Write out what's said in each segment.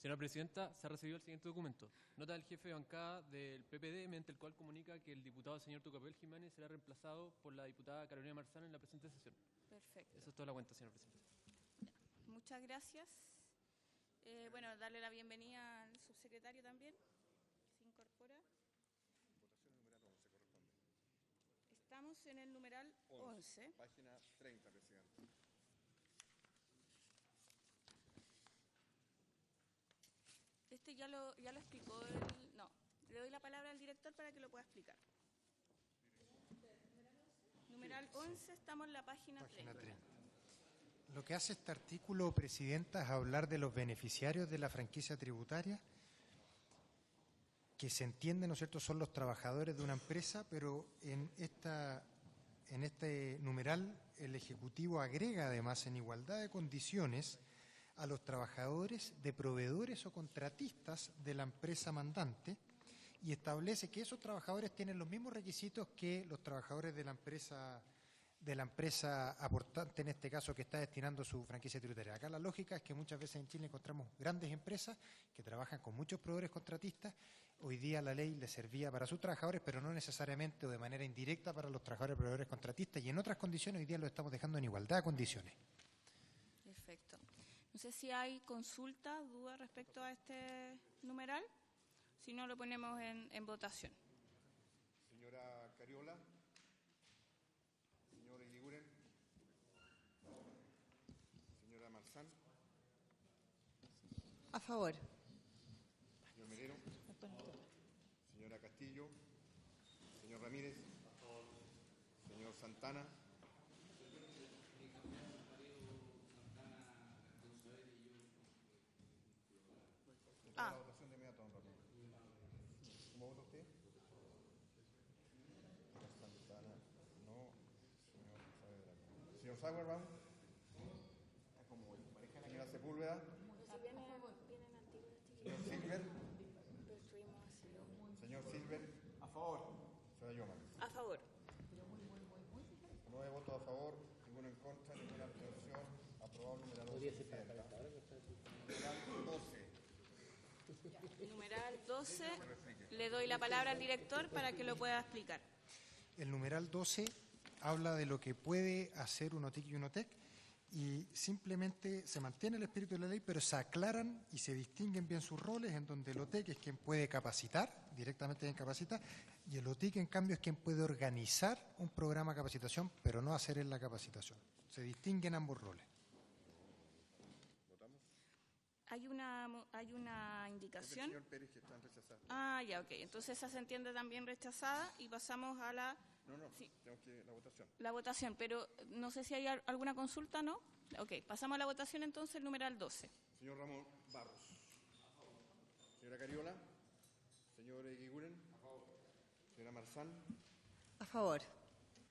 Señora Presidenta, se ha recibido el siguiente documento. Nota del jefe de bancada del PPD, mediante el cual comunica que el diputado señor Tucapel Jiménez será reemplazado por la diputada Carolina Marzán en la presente sesión. Perfecto. Eso es toda la cuenta, señora Presidenta. Muchas gracias. Bueno, darle la bienvenida al subsecretario también, que se incorpora. Votación numeral 11 corresponde. Estamos en el numeral 11. Página 30, Presidente. Este ya lo explicó No, le doy la palabra al director para que lo pueda explicar. Numeral 11, estamos en la página 30. Lo que hace este artículo, Presidenta, es hablar de los beneficiarios de la franquicia tributaria, que se entiende, ¿no es cierto?, son los trabajadores de una empresa, pero en este numeral el Ejecutivo agrega además en igualdad de condiciones a los trabajadores de proveedores o contratistas de la empresa mandante y establece que esos trabajadores tienen los mismos requisitos que los trabajadores de la empresa aportante, en este caso, que está destinando su franquicia tributaria. Acá la lógica es que muchas veces en Chile encontramos grandes empresas que trabajan con muchos proveedores contratistas. Hoy día la ley les servía para sus trabajadores, pero no necesariamente o de manera indirecta para los trabajadores proveedores contratistas, y en otras condiciones hoy día lo estamos dejando en igualdad de condiciones. Perfecto. No sé si hay consulta, duda respecto a este numeral. Si no, lo ponemos en votación. Señora Cariola. Señor Eguiguren. Señora Marzán. A favor. Señor Melero. Señora Castillo. Señor Ramírez. Señor Santana. La votación de inmediato, don Ramírez. ¿Cómo vota usted? Señor Santana, no. Señor Sauerbaum. Señora Sepúlveda. Señor Silver. Señor Silver. A favor. Señora Yoma. A favor. 9 votos a favor, ninguno en contra, ninguna abstención. Aprobado el numeral 12. Numeral 12. Numeral 12. Le doy la palabra al director para que lo pueda explicar. El numeral 12 habla de lo que puede hacer un OTIC y un OTEC, y simplemente se mantiene el espíritu de la ley, pero se aclaran y se distinguen bien sus roles, en donde el OTEC es quien puede capacitar, directamente quien capacita, y el OTIC, en cambio, es quien puede organizar un programa de capacitación, pero no hacer en la capacitación. Se distinguen ambos roles. ¿Votamos? Hay una indicación. Señor Pérez, que están rechazadas. Ya, ok. Entonces esa se entiende también rechazada y pasamos a la... No, sí, tenemos que la votación. la votación, pero no sé si hay alguna consulta, ¿no? Ok, pasamos a la votación entonces, el numeral 12. Señor Ramón Barros. Señora Cariola. Señor Eguiguren. Señora Marzán. A favor.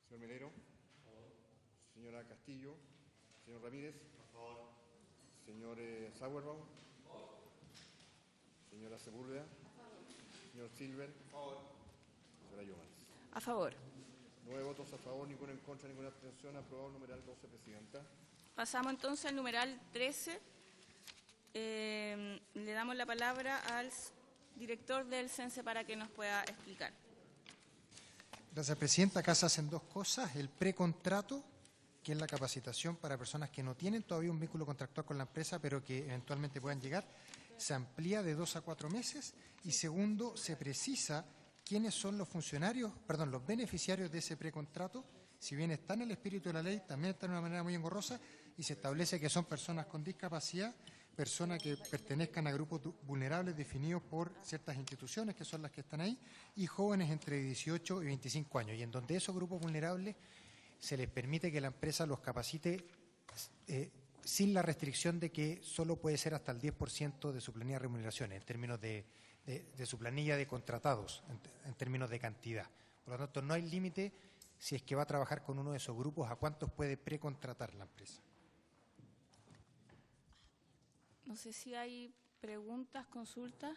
Señor Melero. Señora Castillo. Señor Ramírez. Señor Sauerbaum. Señora Sepúlveda. Señor Silver. Señora Yoma. A favor. 9 votos a favor, ninguno en contra, ninguna abstención. Aprobado el numeral 12, Presidenta. Pasamos entonces al numeral 13. Le damos la palabra al director del CENSE para que nos pueda explicar. Gracias, Presidenta. Acá se hacen dos cosas. El precontrato, que es la capacitación para personas que no tienen todavía un vínculo contractual con la empresa, pero que eventualmente puedan llegar, se amplía de 2 a 4 meses. Y segundo, se precisa quiénes son los beneficiarios de ese precontrato. Si bien está en el espíritu de la ley, también está de una manera muy engorrosa, y se establece que son personas con discapacidad, personas que pertenezcan a grupos vulnerables definidos por ciertas instituciones, que son las que están ahí, y jóvenes entre 18 y 25 años, y en donde esos grupos vulnerables se les permite que la empresa los capacite sin la restricción de que solo puede ser hasta el 10% de su planilla de remuneraciones, en términos de su planilla de contratados, en términos de cantidad. Por lo tanto, no hay límite, si es que va a trabajar con uno de esos grupos, a cuántos puede precontratar la empresa. No sé si hay preguntas, consultas.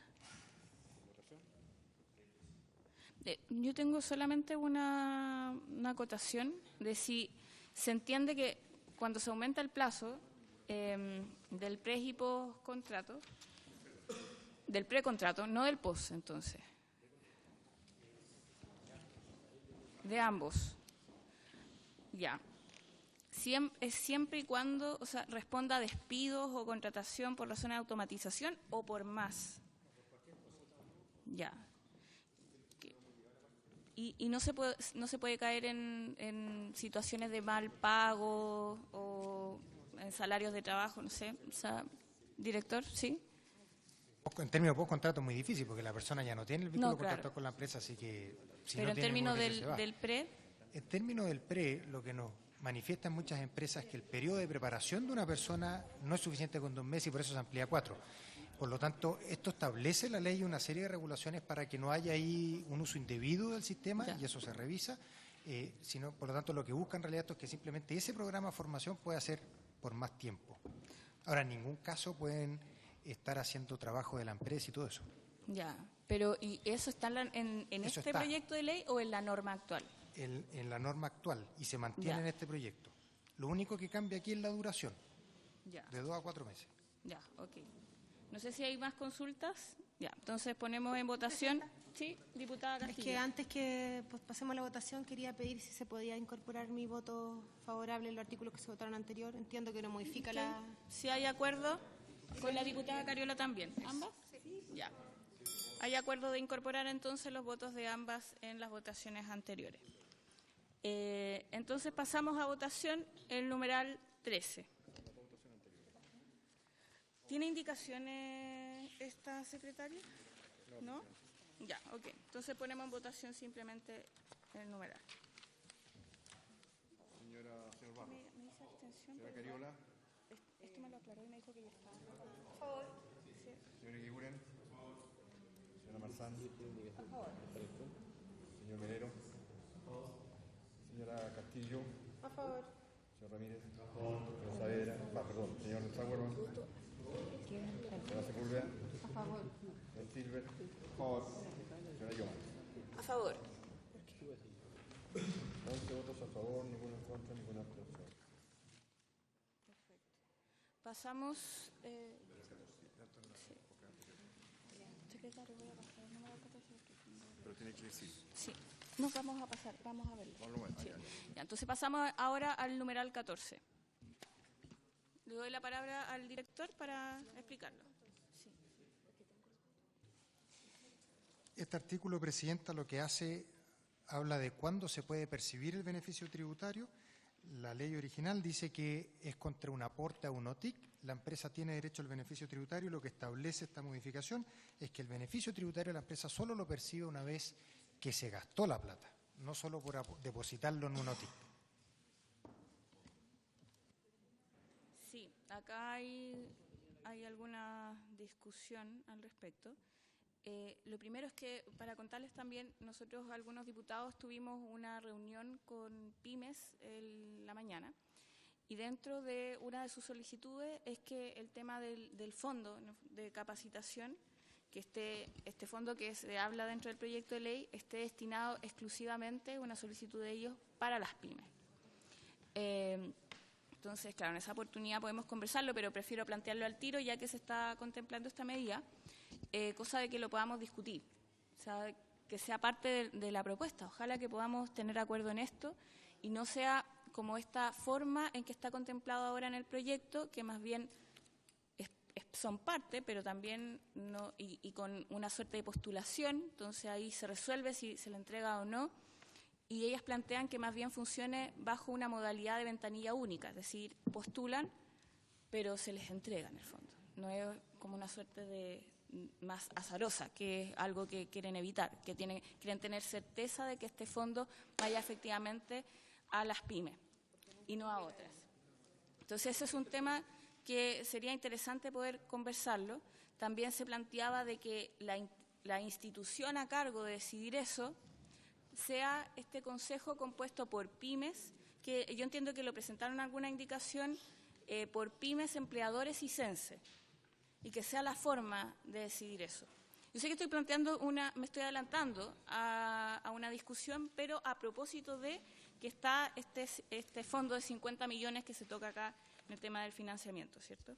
Yo tengo solamente una acotación de si se entiende que cuando se aumenta el plazo del pre y post contrato, Del precontrato, no del post, entonces. De ambos. Ya. Es siempre y cuando, o sea, responda a despidos o contratación por razón de automatización o por más. Ya. Y no se puede caer en situaciones de mal pago o en salarios de trabajo, no sé. O sea, director, ¿sí? En términos de post-contrato es muy difícil porque la persona ya no tiene el vínculo claro. contractual con la empresa, así que... Si pero no en tiene términos ningún beneficio, del PRE... En términos del PRE, lo que nos manifiestan muchas empresas es que el periodo de preparación de una persona no es suficiente con 2 meses y por eso se amplía a 4. Por lo tanto, esto establece la ley una serie de regulaciones para que no haya ahí un uso indebido del sistema y eso se revisa. Por lo tanto, lo que busca en realidad es que simplemente ese programa de formación pueda ser por más tiempo. Ahora, en ningún caso pueden estar haciendo trabajo de la empresa y todo eso. Ya, pero ¿y eso está en Eso este está. proyecto de ley o en la norma actual? En la norma actual y se mantiene en este proyecto. Lo único que cambia aquí es la duración, de 2 a 4 meses. Ya, ok. No sé si hay más consultas. Ya, entonces ponemos en votación. Sí, diputada Castillo. Es que antes que pasemos a la votación quería pedir si se podía incorporar mi voto favorable en los artículos que se votaron anterior. Entiendo que no modifica la... Si hay acuerdo con la diputada Cariola también. ¿Ambas? Sí. Ya. Hay acuerdo de incorporar entonces los votos de ambas en las votaciones anteriores. Entonces pasamos a votación el numeral 13. ¿Tiene indicaciones esta secretaria? ¿No? Ya, ok. Entonces ponemos en votación simplemente el numeral. Señor Barro. ¿Me dice abstención? Señora Cariola. Esto me lo aclaró y me dijo que ya estaba. Por favor. Sí. Señor Eguiguren. Señora Marzán. Señor Melero. Señora Castillo. A favor. Señor Ramírez. Señor Saavedra. Perdón. Señor Sauerman. Señora Sepúlveda. A favor. Señor Silver. A favor. Señora Yoma. A favor. 11 votos a favor, ninguno en contra, ninguna abstención. Pasamos... sí. Secretario, voy a pasar el número 14. Pero tiene que decir. Sí, nos vamos a pasar, vamos a verlo. Bueno, Sí. Ya, entonces pasamos ahora al numeral 14. Le doy la palabra al director para explicarlo. Sí. Este artículo, Presidenta, lo que hace, habla de cuándo se puede percibir el beneficio tributario. La ley original dice que es contra un aporte a un OTIC. La empresa tiene derecho al beneficio tributario y lo que establece esta modificación es que el beneficio tributario de la empresa solo lo percibe una vez que se gastó la plata, no solo por depositarlo en un OTIC. Sí, acá hay alguna discusión al respecto. Lo primero es que, para contarles también, nosotros algunos diputados tuvimos una reunión con pymes en la mañana y dentro de una de sus solicitudes es que el tema del fondo de capacitación, que este fondo que se habla dentro del proyecto de ley, esté destinado exclusivamente, una solicitud de ellos, para las pymes. Entonces, claro, en esa oportunidad podemos conversarlo, pero prefiero plantearlo al tiro ya que se está contemplando esta medida, cosa de que lo podamos discutir, o sea, que sea parte de la propuesta. Ojalá que podamos tener acuerdo en esto y no sea como esta forma en que está contemplado ahora en el proyecto, que más bien son parte, pero también no y con una suerte de postulación, entonces ahí se resuelve si se le entrega o no. Y ellas plantean que más bien funcione bajo una modalidad de ventanilla única, es decir, postulan, pero se les entrega en el fondo. No es como una suerte de más azarosa, que es algo que quieren evitar, que quieren tener certeza de que este fondo vaya efectivamente a las pymes y no a otras. Entonces ese es un tema que sería interesante poder conversarlo. También se planteaba de que la institución a cargo de decidir eso sea este consejo compuesto por pymes, que yo entiendo que lo presentaron alguna indicación por pymes, empleadores y CENSE, y que sea la forma de decidir eso. Yo sé que estoy planteando me estoy adelantando a una discusión, pero a propósito de que está este fondo de 50 millones que se toca acá en el tema del financiamiento, ¿cierto?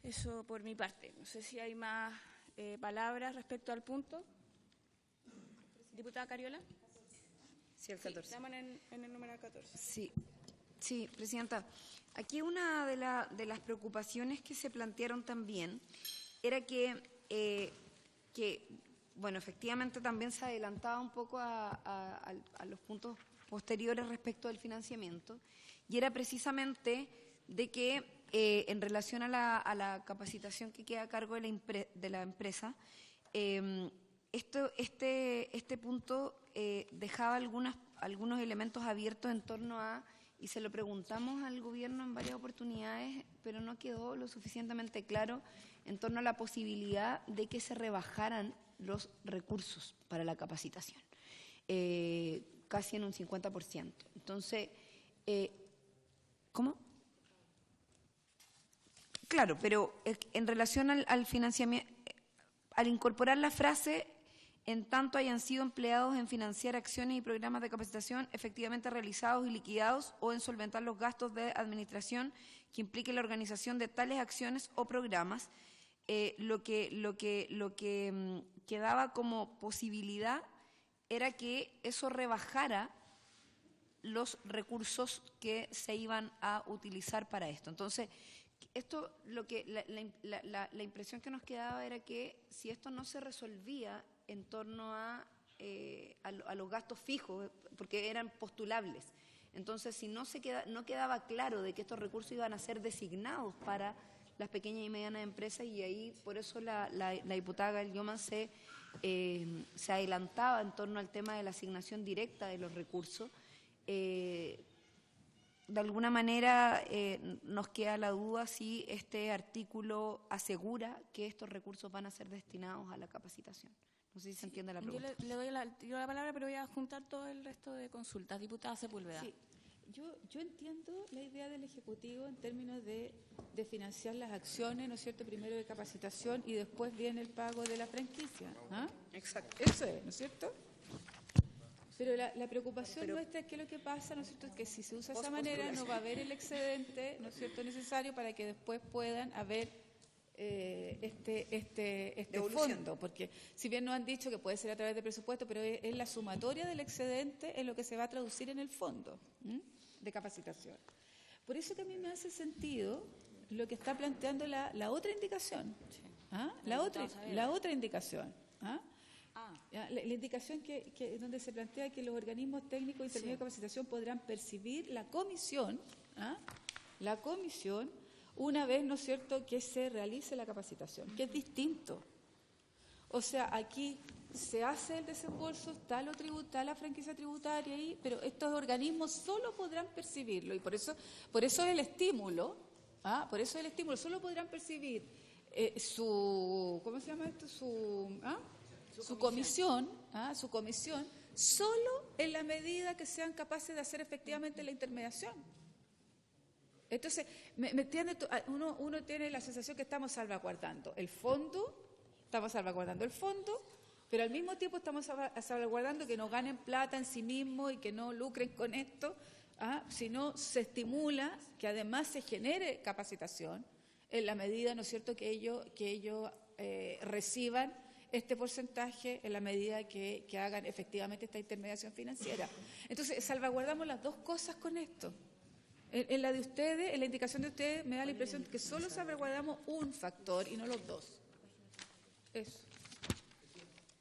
Eso por mi parte. No sé si hay más palabras respecto al punto. Diputada Cariola. Sí, el 14. Estamos en el número 14. Sí, Presidenta. Aquí una de las preocupaciones que se plantearon también era que bueno, efectivamente también se adelantaba un poco a los puntos posteriores respecto del financiamiento, y era precisamente de que en relación a la capacitación que queda a cargo de la empresa, este punto dejaba algunos elementos abiertos en torno a, y se lo preguntamos al gobierno en varias oportunidades, pero no quedó lo suficientemente claro en torno a la posibilidad de que se rebajaran los recursos para la capacitación, casi en un 50%. Entonces, ¿cómo? Claro, pero en relación al financiamiento, al incorporar la frase, en tanto hayan sido empleados en financiar acciones y programas de capacitación efectivamente realizados y liquidados, o en solventar los gastos de administración que implique la organización de tales acciones o programas, lo que quedaba como posibilidad era que eso rebajara los recursos que se iban a utilizar para esto. Entonces, la impresión que nos quedaba era que si esto no se resolvía en torno a los gastos fijos, porque eran postulables, entonces si no quedaba claro de que estos recursos iban a ser designados para las pequeñas y medianas empresas, y ahí por eso la diputada Gael Yoman se adelantaba en torno al tema de la asignación directa de los recursos. De alguna manera nos queda la duda si este artículo asegura que estos recursos van a ser destinados a la capacitación. No sé si se entiende la pregunta. Yo le doy la palabra, pero voy a juntar todo el resto de consultas. Diputada Sepúlveda. Sí. Yo entiendo la idea del Ejecutivo en términos de financiar las acciones, ¿no es cierto?, primero de capacitación y después viene el pago de la franquicia. ¿Ah? Exacto. Eso es, ¿no es cierto? Pero la preocupación nuestra es que lo que pasa, ¿no es cierto?, es que si se usa de esa manera no va a haber el excedente, ¿no es cierto?, necesario para que después puedan haber este fondo, porque si bien nos han dicho que puede ser a través de presupuesto, pero es la sumatoria del excedente en lo que se va a traducir en el fondo de capacitación. Por eso que a mí me hace sentido lo que está planteando la otra indicación. ¿Ah? La otra indicación. ¿Ah? La indicación que donde se plantea que los organismos técnicos de intermedio de capacitación podrán percibir la comisión, una vez, ¿no es cierto?, que se realice la capacitación, que es distinto. O sea, aquí se hace el desembolso, está la franquicia tributaria ahí, pero estos organismos solo podrán percibirlo, y por eso es el estímulo, solo podrán percibir ¿cómo se llama esto? Su comisión, solo en la medida que sean capaces de hacer efectivamente la intermediación. Entonces, ¿me entiende? Uno tiene la sensación que estamos salvaguardando el fondo, pero al mismo tiempo estamos salvaguardando que no ganen plata en sí mismos y que no lucren con esto, sino se estimula que además se genere capacitación en la medida, ¿no es cierto?, que ellos reciban este porcentaje en la medida que hagan efectivamente esta intermediación financiera. Entonces, salvaguardamos las dos cosas con esto. En la de ustedes, en la indicación de ustedes, me da la impresión que solo salvaguardamos un factor y no los dos. Eso.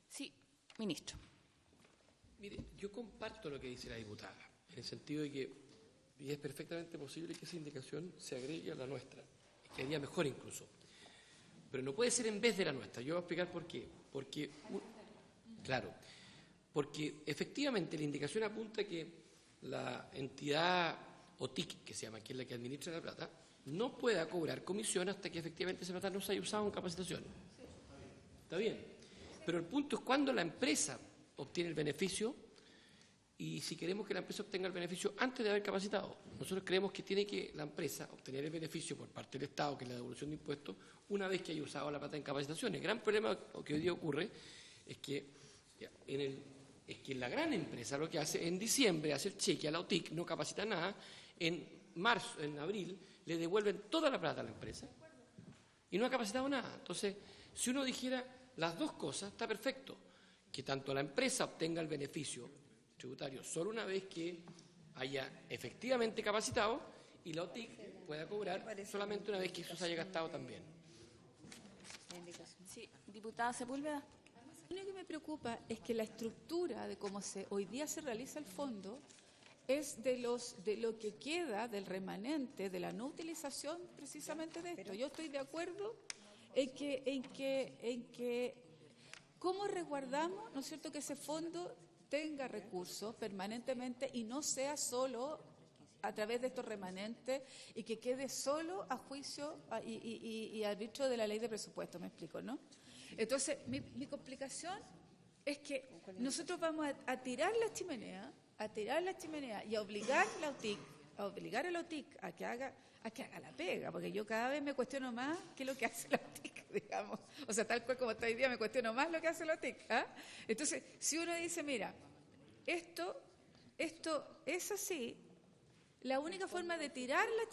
Sí, ministro. Mire, yo comparto lo que dice la diputada, en el sentido de que y es perfectamente posible que esa indicación se agregue a la nuestra, y que haría mejor incluso. Pero no puede ser en vez de la nuestra. Yo voy a explicar por qué. Porque efectivamente la indicación apunta que la entidad OTIC, que se llama, que es la que administra la plata, no pueda cobrar comisión hasta que efectivamente esa plata no se haya usado en capacitación. ¿Está bien? Pero el punto es cuando la empresa obtiene el beneficio, y si queremos que la empresa obtenga el beneficio antes de haber capacitado. Nosotros creemos que tiene que la empresa obtener el beneficio por parte del Estado, que es la devolución de impuestos, una vez que haya usado la plata en capacitación. El gran problema que hoy día ocurre es que en la gran empresa lo que hace en diciembre hace el cheque a la OTIC, no capacita nada, en marzo, en abril, le devuelven toda la plata a la empresa y no ha capacitado nada. Entonces, si uno dijera las dos cosas, está perfecto. Que tanto la empresa obtenga el beneficio tributario solo una vez que haya efectivamente capacitado y la OTIC pueda cobrar solamente una vez que eso se haya gastado también. Sí, diputada Sepúlveda. Lo único que me preocupa es que la estructura de cómo hoy día se realiza el fondo es de lo que queda del remanente de la no utilización precisamente de esto. Yo estoy de acuerdo en que cómo resguardamos, ¿no es cierto?, que ese fondo tenga recursos permanentemente y no sea solo a través de estos remanentes y que quede solo a juicio y arbitrio de la ley de presupuesto, ¿me explico, no? Entonces, mi complicación es que nosotros vamos a tirar la chimenea, y a obligar a la OTIC a que haga la pega, porque yo cada vez me cuestiono más qué es lo que hace la OTIC, digamos. O sea, tal cual como está hoy día, me cuestiono más lo que hace la OTIC. ¿Ah? Entonces, si uno dice, mira, esto es así, la única forma de tirar la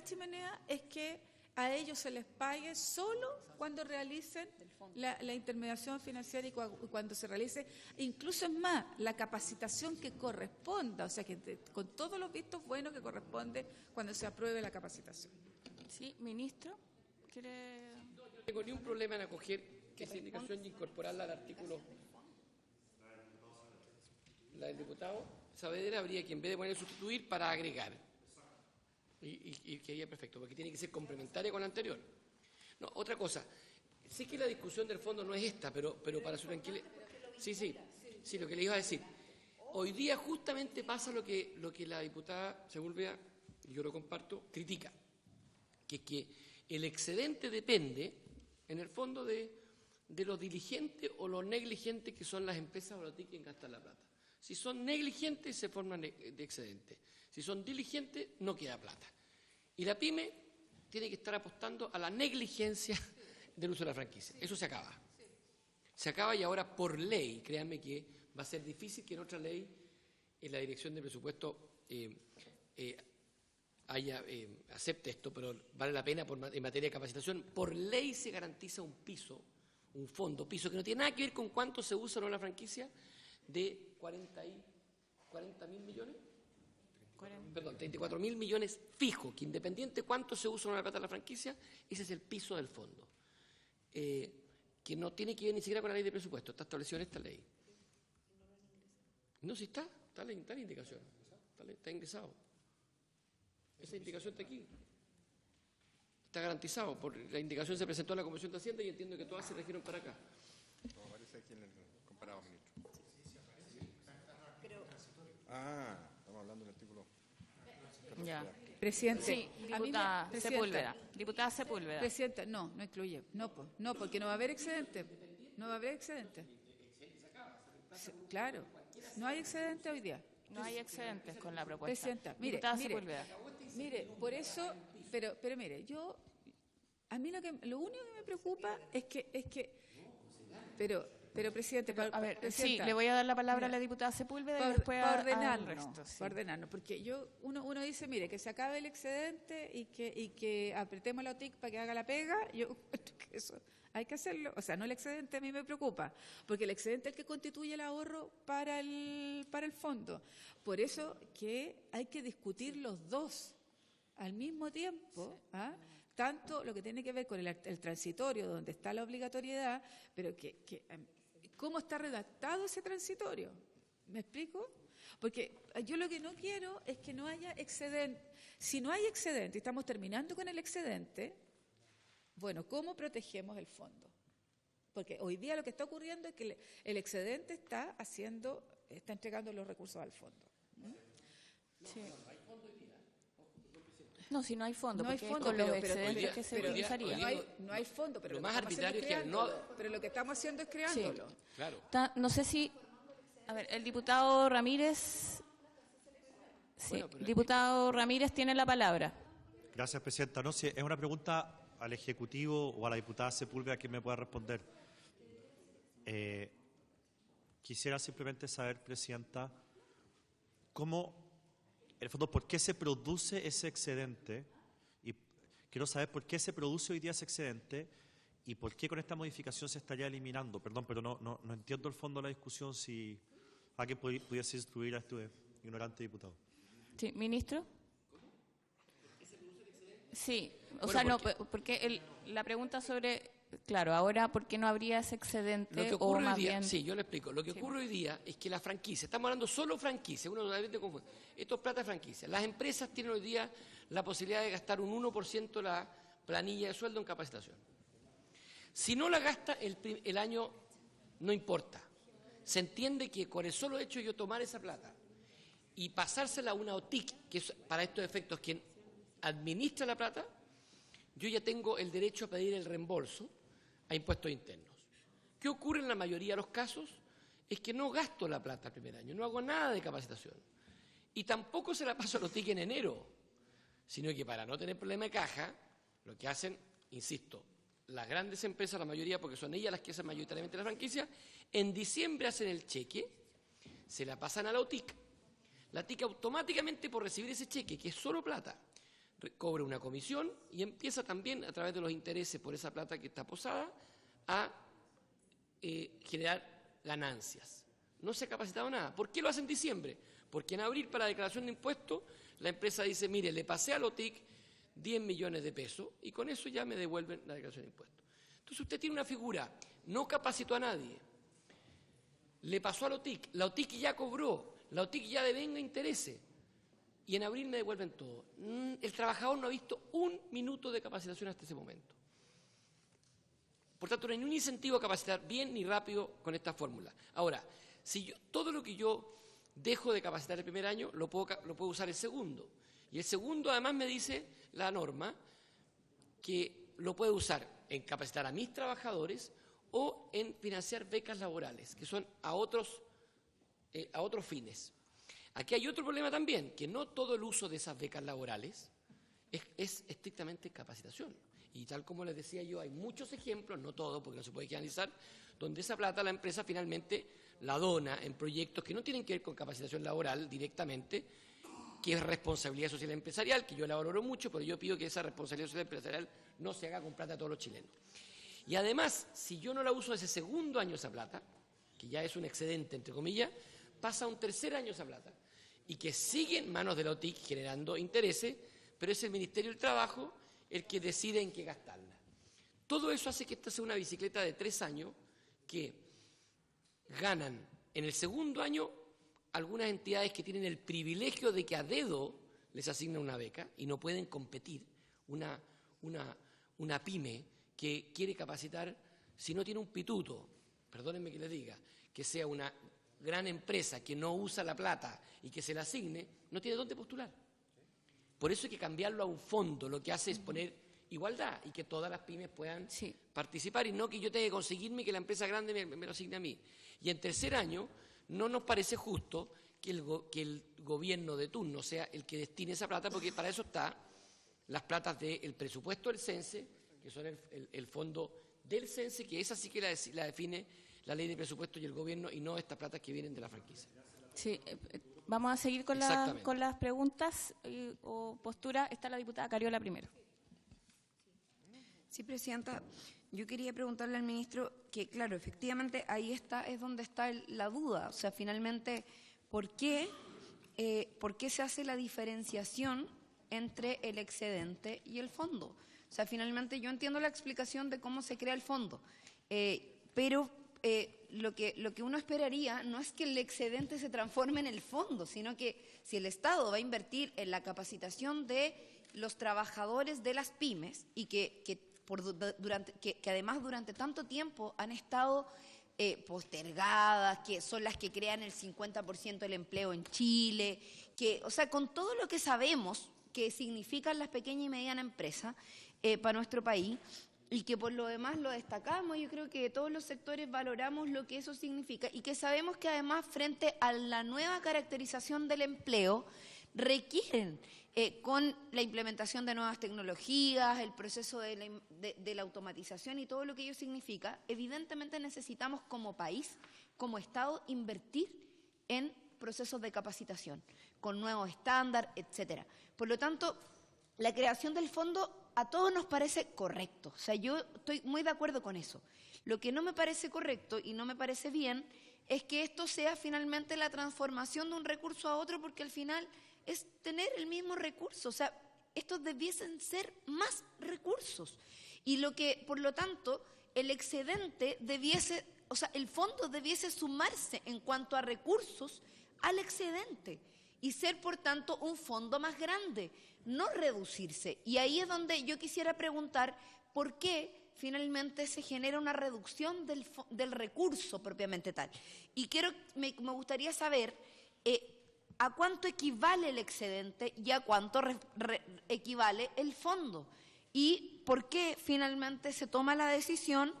chimenea es que a ellos se les pague solo cuando realicen la intermediación financiera y cuando se realice, incluso es más, la capacitación que corresponda, o sea, que con todos los vistos buenos que corresponde cuando se apruebe la capacitación. Sí, ministro, ¿quiere...? No tengo ni un problema en acoger esa indicación y incorporarla al artículo. La del diputado Saavedra habría que, en vez de poner sustituir, para agregar. Y quedaría perfecto, porque tiene que ser complementaria con la anterior. No, otra cosa, sé que la discusión del fondo no es esta, pero para su tranquilidad. Sí, lo que le iba a decir. Hoy día justamente pasa lo que la diputada Sepúlveda, y yo lo comparto, critica, que es que el excedente depende, en el fondo, de lo diligente o lo negligente que son las empresas o los TIC en gastar la plata. Si son negligentes, se forman de excedente. Si son diligentes, no queda plata. Y la PYME tiene que estar apostando a la negligencia del uso de la franquicia. Eso se acaba. Se acaba y ahora por ley, créanme que va a ser difícil que en otra ley, en la Dirección de Presupuesto, acepte esto, pero vale la pena en materia de capacitación. Por ley se garantiza un piso que no tiene nada que ver con cuánto se usa o no la franquicia, de 40.000 millones. Perdón, 34.000 millones fijo, que independiente cuánto se usa o no la plata de la franquicia, ese es el piso del fondo. Que no tiene que ver ni siquiera con la ley de presupuesto, está establecido en esta ley. No, si está la indicación, está ingresado. Esa indicación está aquí. Está garantizado, la indicación se presentó a la Comisión de Hacienda y entiendo que todas se regieron para acá. Como aparece aquí en el comparado, ministro. Estamos hablando del artículo. Ya. Presidente. Sí, diputada Sepúlveda. Diputada Sepúlveda. Presidenta, no incluye. No, porque no va a haber excedente. Claro, no hay excedente hoy día. No hay excedentes con la propuesta. Presidenta, mire, por eso, pero mire, a mí lo único que me preocupa es que, pero presidente, a ver, presidenta, sí, le voy a dar la palabra a la diputada Sepúlveda y después para al resto. Sí. Para ordenarnos, porque uno dice, mire, que se acabe el excedente y que apretemos la OTIC para que haga la pega, yo creo que eso hay que hacerlo. O sea, no el excedente a mí me preocupa, porque el excedente es el que constituye el ahorro para el fondo. Por eso que hay que discutir los dos al mismo tiempo, ¿ah? Tanto lo que tiene que ver con el transitorio, donde está la obligatoriedad, pero ¿cómo está redactado ese transitorio? ¿Me explico? Porque yo lo que no quiero es que no haya excedente. Si no hay excedente y estamos terminando con el excedente, bueno, ¿cómo protegemos el fondo? Porque hoy día lo que está ocurriendo es que el excedente está entregando los recursos al fondo. Sí. No, si no hay fondo, no hay porque fondo, con los pero excedentes que se utilizaría. No hay fondo, pero lo más arbitrario es que pero lo que estamos haciendo es creándolo. Sí. Claro. No sé si... A ver, el diputado Ramírez... Sí, diputado Ramírez tiene la palabra. Gracias, presidenta. No, si es una pregunta al Ejecutivo o a la diputada Sepúlveda que me pueda responder. Quisiera simplemente saber, presidenta, en el fondo, ¿por qué se produce ese excedente? Y quiero saber por qué se produce hoy día ese excedente ¿Y por qué con esta modificación se estaría eliminando? Perdón, pero no entiendo el fondo de la discusión, si alguien pudiese instruir a este ignorante diputado. Sí, ministro. Sí, o Bueno, sea, no, porque la pregunta sobre, claro, ahora, ¿por qué no habría ese excedente? Lo que O ocurre más hoy día, bien, sí, yo le explico. Lo que ocurre hoy día es que la franquicia, estamos hablando solo franquicia, uno realmente confunde. Esto es plata de franquicia. Las empresas tienen hoy día la posibilidad de gastar un 1% de la planilla de sueldo en capacitación. Si no la gasta el año, no importa. Se entiende que con el solo hecho de yo tomar esa plata y pasársela a una OTIC, que es para estos efectos quien administra la plata, yo ya tengo el derecho a pedir el reembolso a impuestos internos. ¿Qué ocurre en la mayoría de los casos? Es que no gasto la plata el primer año, no hago nada de capacitación. Y tampoco se la paso a los TIC en enero, sino que para no tener problema de caja, lo que hacen, insisto, las grandes empresas, la mayoría, porque son ellas las que hacen mayoritariamente la franquicia, en diciembre hacen el cheque, se la pasan a la OTIC. La TIC automáticamente, por recibir ese cheque, que es solo plata, cobra una comisión y empieza también, a través de los intereses por esa plata que está posada, a generar ganancias. No se ha capacitado nada. ¿Por qué lo hace en diciembre? Porque en abril, para la declaración de impuestos, la empresa dice, mire, le pasé a la OTIC 10 millones de pesos y con eso ya me devuelven la declaración de impuestos. Entonces usted tiene una figura, no capacitó a nadie, le pasó a la OTIC ya cobró, la OTIC ya devenga intereses y en abril me devuelven todo. El trabajador no ha visto un minuto de capacitación hasta ese momento. Por tanto, no hay ningún incentivo a capacitar bien ni rápido con esta fórmula. Ahora, si todo lo que yo dejo de capacitar el primer año, lo puedo usar el segundo. Y el segundo, además, me dice la norma que lo puedo usar en capacitar a mis trabajadores o en financiar becas laborales, que son a otros fines. Aquí hay otro problema también, que no todo el uso de esas becas laborales es estrictamente capacitación. Y tal como les decía yo, hay muchos ejemplos, no todos, porque no se puede generalizar, donde esa plata la empresa finalmente la dona en proyectos que no tienen que ver con capacitación laboral directamente, que es responsabilidad social empresarial, que yo la valoro mucho, pero yo pido que esa responsabilidad social empresarial no se haga con plata de todos los chilenos. Y además, si yo no la uso ese segundo año esa plata, que ya es un excedente, entre comillas, pasa a un tercer año esa plata, y que sigue en manos de la OTIC generando intereses, pero es el Ministerio del Trabajo el que decide en qué gastarla. Todo eso hace que esta sea una bicicleta de 3 años que ganan en el segundo año algunas entidades que tienen el privilegio de que a dedo les asignan una beca y no pueden competir. Una pyme que quiere capacitar, si no tiene un pituto, perdónenme que les diga, que sea una gran empresa que no usa la plata y que se la asigne, no tiene dónde postular. Por eso hay que cambiarlo a un fondo, lo que hace es poner igualdad y que todas las pymes puedan participar y no que yo tenga que conseguirme que la empresa grande me lo asigne a mí. Y en tercer año no nos parece justo que el gobierno de turno sea el que destine esa plata, porque para eso están las platas del presupuesto del CENSE, que son el fondo del CENSE, que esa sí que la define la ley de presupuesto y el gobierno, y no estas platas que vienen de la franquicia. Sí, vamos a seguir con las preguntas o posturas. Está la diputada Cariola primero. Sí, Presidenta. Yo quería preguntarle al ministro que, claro, efectivamente ahí es donde está la duda. O sea, finalmente, ¿por qué se hace la diferenciación entre el excedente y el fondo? O sea, finalmente yo entiendo la explicación de cómo se crea el fondo, pero lo que uno esperaría no es que el excedente se transforme en el fondo, sino que si el Estado va a invertir en la capacitación de los trabajadores de las pymes y que además durante tanto tiempo han estado postergadas, que son las que crean el 50% del empleo en Chile, o sea, con todo lo que sabemos que significan las pequeñas y medianas empresas para nuestro país, y que por lo demás lo destacamos, yo creo que todos los sectores valoramos lo que eso significa y que sabemos que además frente a la nueva caracterización del empleo requieren con la implementación de nuevas tecnologías, el proceso de la automatización y todo lo que ello significa, evidentemente necesitamos como país, como Estado, invertir en procesos de capacitación, con nuevos estándares, etcétera. Por lo tanto, la creación del fondo a todos nos parece correcto. O sea, yo estoy muy de acuerdo con eso. Lo que no me parece correcto y no me parece bien es que esto sea finalmente la transformación de un recurso a otro, porque al final es tener el mismo recurso. O sea, estos debiesen ser más recursos. Y lo que, por lo tanto, el excedente debiese, o sea, el fondo debiese sumarse en cuanto a recursos al excedente y ser, por tanto, un fondo más grande, no reducirse. Y ahí es donde yo quisiera preguntar por qué finalmente se genera una reducción del recurso propiamente tal. Y me gustaría saber a cuánto equivale el excedente y a cuánto equivale el fondo. Y por qué finalmente se toma la decisión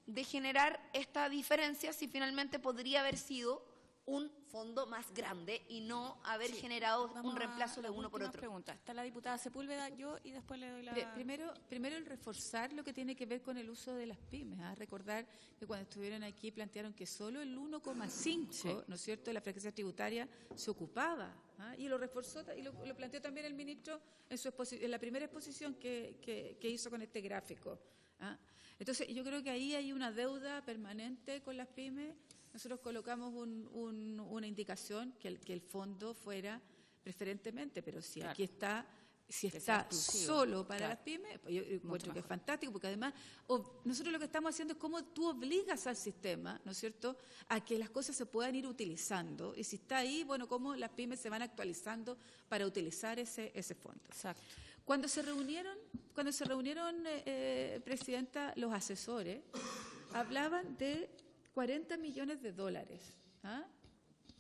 de generar esta diferencia si finalmente podría haber sido un fondo más grande y no haber generado un reemplazo de uno por otro. Pregunta. Está la diputada Sepúlveda, yo, y después le doy la... Primero el reforzar lo que tiene que ver con el uso de las pymes. Recordar que cuando estuvieron aquí plantearon que solo el 1,5%, ¿no es cierto?, de la franquicia tributaria se ocupaba. Y lo reforzó y lo planteó también el ministro en la primera exposición que hizo con este gráfico. Entonces, yo creo que ahí hay una deuda permanente con las pymes. Nosotros colocamos una indicación que el fondo fuera preferentemente, pero si aquí está, si está solo para las pymes, pues yo encuentro que es fantástico, porque además nosotros lo que estamos haciendo es cómo tú obligas al sistema, ¿no es cierto?, a que las cosas se puedan ir utilizando, y si está ahí, bueno, cómo las pymes se van actualizando para utilizar ese fondo. Exacto. Cuando se reunieron, Presidenta, los asesores hablaban de 40 millones de dólares.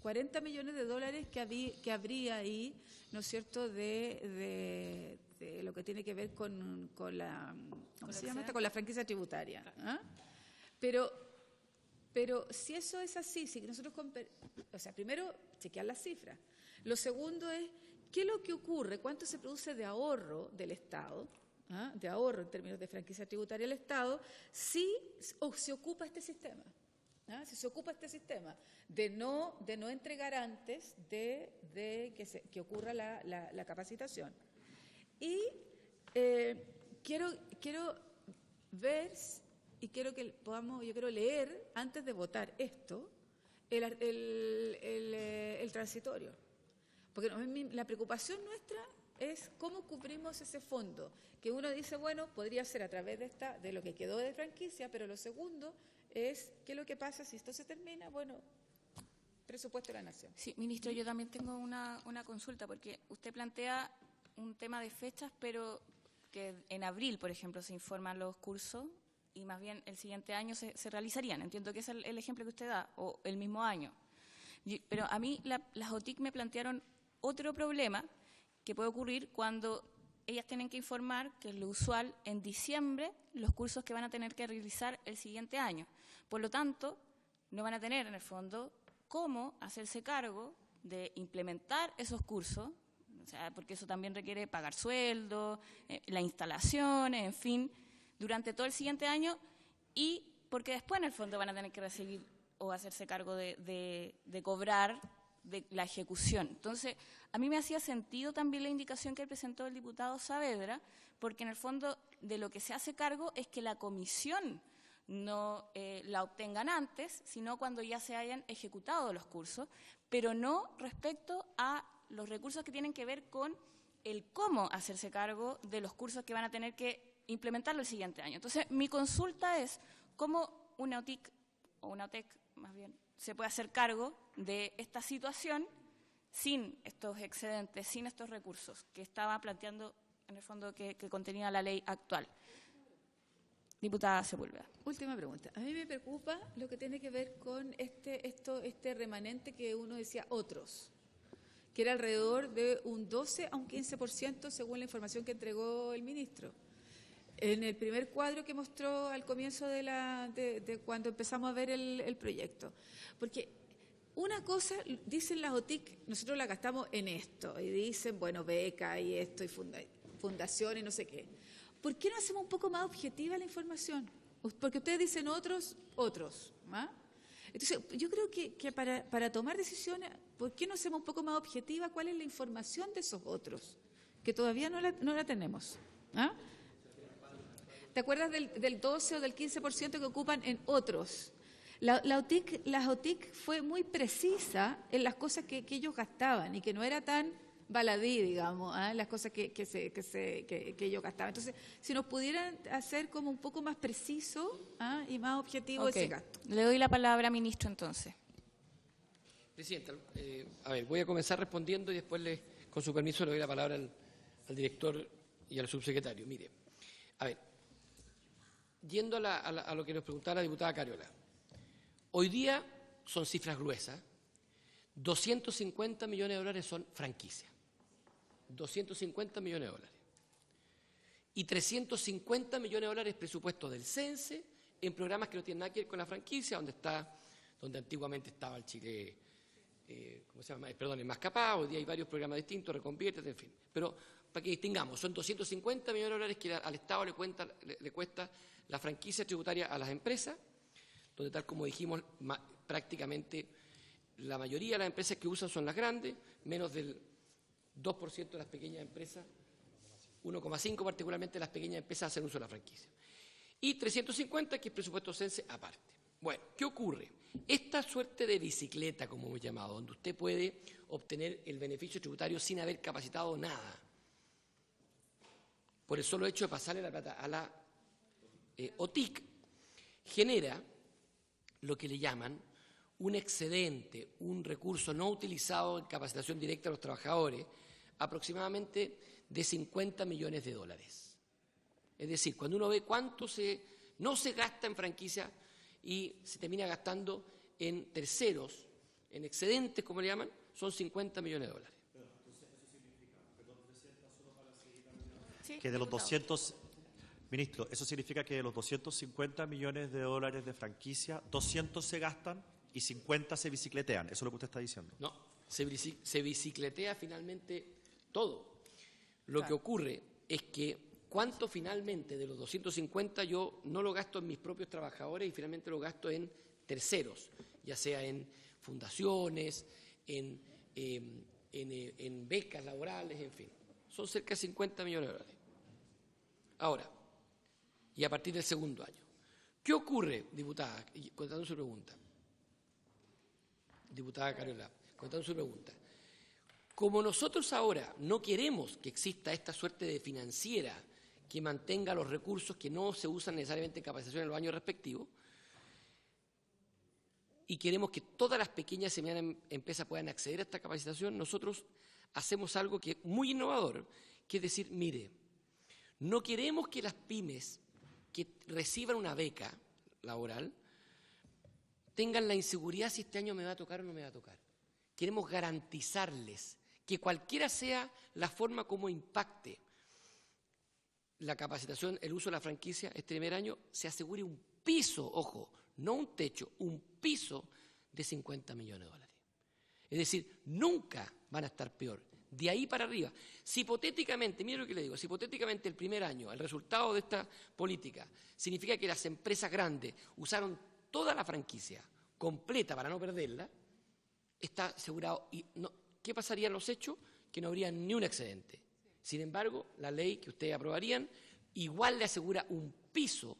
40 millones de dólares que habría ahí, ¿no es cierto?, de lo que tiene que ver con la, ¿cómo se llama esta? Con la franquicia tributaria. Pero si eso es así, si nosotros, o sea, primero chequear las cifras. Lo segundo es, ¿qué es lo que ocurre? ¿Cuánto se produce de ahorro del Estado? De ahorro en términos de franquicia tributaria del Estado, si se ocupa este sistema. Si se ocupa este sistema de no entregar antes de que ocurra la capacitación. Y quiero ver y quiero que yo quiero leer antes de votar esto el transitorio, porque la preocupación nuestra es cómo cubrimos ese fondo, que uno dice, bueno, podría ser a través de lo que quedó de franquicia, pero lo segundo es qué es lo que pasa si esto se termina, bueno, presupuesto de la Nación. Sí, ministro, yo también tengo una consulta, porque usted plantea un tema de fechas, pero que en abril, por ejemplo, se informan los cursos y más bien el siguiente año se realizarían. Entiendo que es el ejemplo que usted da, o el mismo año. Pero a mí las OTIC me plantearon otro problema que puede ocurrir cuando ellas tienen que informar, que es lo usual, en diciembre, los cursos que van a tener que realizar el siguiente año. Por lo tanto, no van a tener, en el fondo, cómo hacerse cargo de implementar esos cursos, o sea, porque eso también requiere pagar sueldo, la instalación, en fin, durante todo el siguiente año, y porque después, en el fondo, van a tener que recibir o hacerse cargo de cobrar de la ejecución. Entonces, a mí me hacía sentido también la indicación que presentó el diputado Saavedra, porque en el fondo de lo que se hace cargo es que la comisión no la obtengan antes, sino cuando ya se hayan ejecutado los cursos, pero no respecto a los recursos que tienen que ver con el cómo hacerse cargo de los cursos que van a tener que implementarlo el siguiente año. Entonces, mi consulta es cómo una OTIC, o una OTEC más bien, se puede hacer cargo de esta situación sin estos excedentes, sin estos recursos que estaba planteando en el fondo que contenía la ley actual. Diputada Sepúlveda. Última pregunta. A mí me preocupa lo que tiene que ver con este remanente que uno decía otros, que era alrededor de un 12 a un 15% según la información que entregó el ministro. En el primer cuadro que mostró al comienzo de cuando empezamos a ver el proyecto. Porque una cosa, dicen las OTIC, nosotros la gastamos en esto, y dicen, bueno, beca y esto, y fundación y no sé qué. ¿Por qué no hacemos un poco más objetiva la información? Porque ustedes dicen otros. Entonces, yo creo que para tomar decisiones, ¿por qué no hacemos un poco más objetiva cuál es la información de esos otros? que todavía no la tenemos. ¿Ah? ¿Te acuerdas del 12 o del 15% que ocupan en otros? Las OTIC fue muy precisa en las cosas que ellos gastaban y que no era tan baladí, digamos, las cosas que ellos gastaban. Entonces, si nos pudieran hacer como un poco más preciso y más objetivo ese gasto. Le doy la palabra, ministro, entonces. Presidenta, a ver, voy a comenzar respondiendo y después, con su permiso, le doy la palabra al director y al subsecretario. Mire, a ver, yendo a lo que nos preguntaba la diputada Cariola, hoy día son cifras gruesas, 250 millones de dólares son franquicia, 250 millones de dólares, y 350 millones de dólares presupuesto del CENSE en programas que no tienen nada que ver con la franquicia, donde antiguamente estaba el Chile, ¿cómo se llama? Perdón, el Mascapá, hoy día hay varios programas distintos, Reconviértete, en fin. Pero para que distingamos, son 250 millones de dólares que al Estado le cuesta la franquicia tributaria a las empresas, donde tal como dijimos, prácticamente la mayoría de las empresas que usan son las grandes, menos del 2% de las pequeñas empresas, 1,5% particularmente las pequeñas empresas hacen uso de la franquicia. Y 350 que es presupuesto CENSE aparte. Bueno, ¿qué ocurre? Esta suerte de bicicleta, como hemos llamado, donde usted puede obtener el beneficio tributario sin haber capacitado nada, por el solo hecho de pasarle la plata a la OTIC, genera lo que le llaman un excedente, un recurso no utilizado en capacitación directa a los trabajadores, aproximadamente de 50 millones de dólares. Es decir, cuando uno ve cuánto no se gasta en franquicia y se termina gastando en terceros, en excedentes, como le llaman, son 50 millones de dólares. Que de los 200, ministro, eso significa que de los 250 millones de dólares de franquicia, 200 se gastan y 50 se bicicletean. Eso es lo que usted está diciendo. No, se bicicletea finalmente todo. Lo que ocurre es que cuánto finalmente de los 250 yo no lo gasto en mis propios trabajadores y finalmente lo gasto en terceros, ya sea en fundaciones, en becas laborales, en fin. Son cerca de 50 millones de dólares. Ahora, y a partir del segundo año. ¿Qué ocurre, diputada? Contando su pregunta. Diputada Cariola, contando su pregunta. Como nosotros ahora no queremos que exista esta suerte de financiera que mantenga los recursos que no se usan necesariamente en capacitación en los años respectivos, y queremos que todas las pequeñas y medianas empresas puedan acceder a esta capacitación, nosotros hacemos algo que es muy innovador, que es decir, mire, no queremos que las pymes que reciban una beca laboral tengan la inseguridad si este año me va a tocar o no me va a tocar. Queremos garantizarles que cualquiera sea la forma como impacte la capacitación, el uso de la franquicia este primer año, se asegure un piso, ojo, no un techo, un piso de 50 millones de dólares. Es decir, nunca van a estar peor. De ahí para arriba. Si hipotéticamente, mire lo que le digo, si hipotéticamente el primer año, el resultado de esta política, significa que las empresas grandes usaron toda la franquicia completa para no perderla, está asegurado. Y no, ¿qué pasaría en los hechos? Que no habría ni un excedente. Sin embargo, la ley que ustedes aprobarían igual le asegura un piso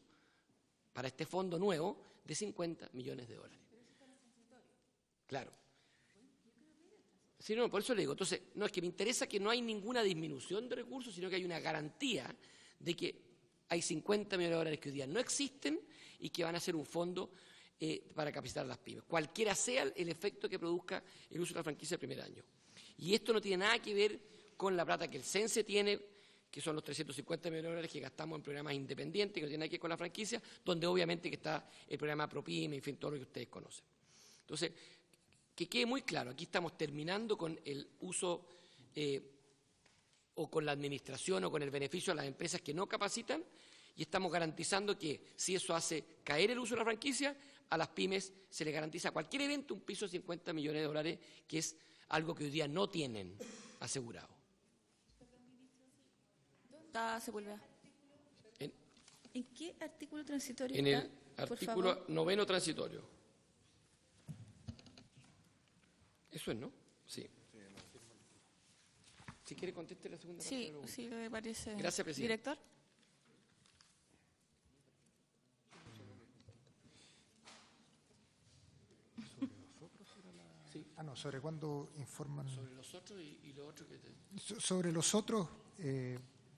para este fondo nuevo de 50 millones de dólares. Claro. Sí, no, por eso le digo. Entonces, no es que me interesa que no hay ninguna disminución de recursos, sino que hay una garantía de que hay 50 millones de dólares que hoy día no existen y que van a ser un fondo para capacitar a las pymes. Cualquiera sea el efecto que produzca el uso de la franquicia el primer año. Y esto no tiene nada que ver con la plata que el CENSE tiene, que son los 350 millones de dólares que gastamos en programas independientes, que no tienen nada que ver con la franquicia, donde obviamente que está el programa ProPyme, en fin, todo lo que ustedes conocen. Entonces, que quede muy claro, aquí estamos terminando con el uso o con la administración o con el beneficio a las empresas que no capacitan y estamos garantizando que si eso hace caer el uso de la franquicia, a las pymes se les garantiza a cualquier evento un piso de 50 millones de dólares, que es algo que hoy día no tienen asegurado. ¿En qué artículo transitorio en está? El artículo 9 transitorio. Eso es, ¿no? Sí. Si quiere, conteste la segunda parte Sí, de la pregunta. sí, me parece. Gracias, presidente. Director. Sobre cuándo informan. Sobre los otros y lo otro que... Sobre los otros,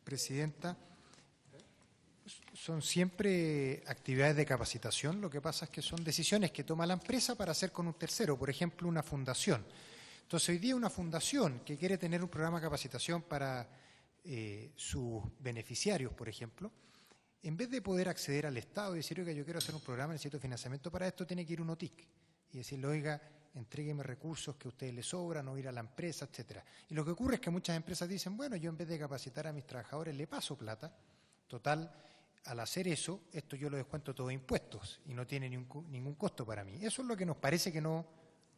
Presidenta, son siempre actividades de capacitación. Lo que pasa es que son decisiones que toma la empresa para hacer con un tercero, por ejemplo, una fundación. Entonces, hoy día una fundación que quiere tener un programa de capacitación para sus beneficiarios, por ejemplo, en vez de poder acceder al Estado y decir, oiga, yo quiero hacer un programa, necesito financiamiento para esto, tiene que ir a un OTIC y decirle, oiga, entrégueme recursos que a ustedes les sobran o ir a la empresa, etcétera. Y lo que ocurre es que muchas empresas dicen, bueno, yo en vez de capacitar a mis trabajadores le paso plata. Total, al hacer eso, esto yo lo descuento todo de impuestos y no tiene ningún costo para mí. Eso es lo que nos parece que no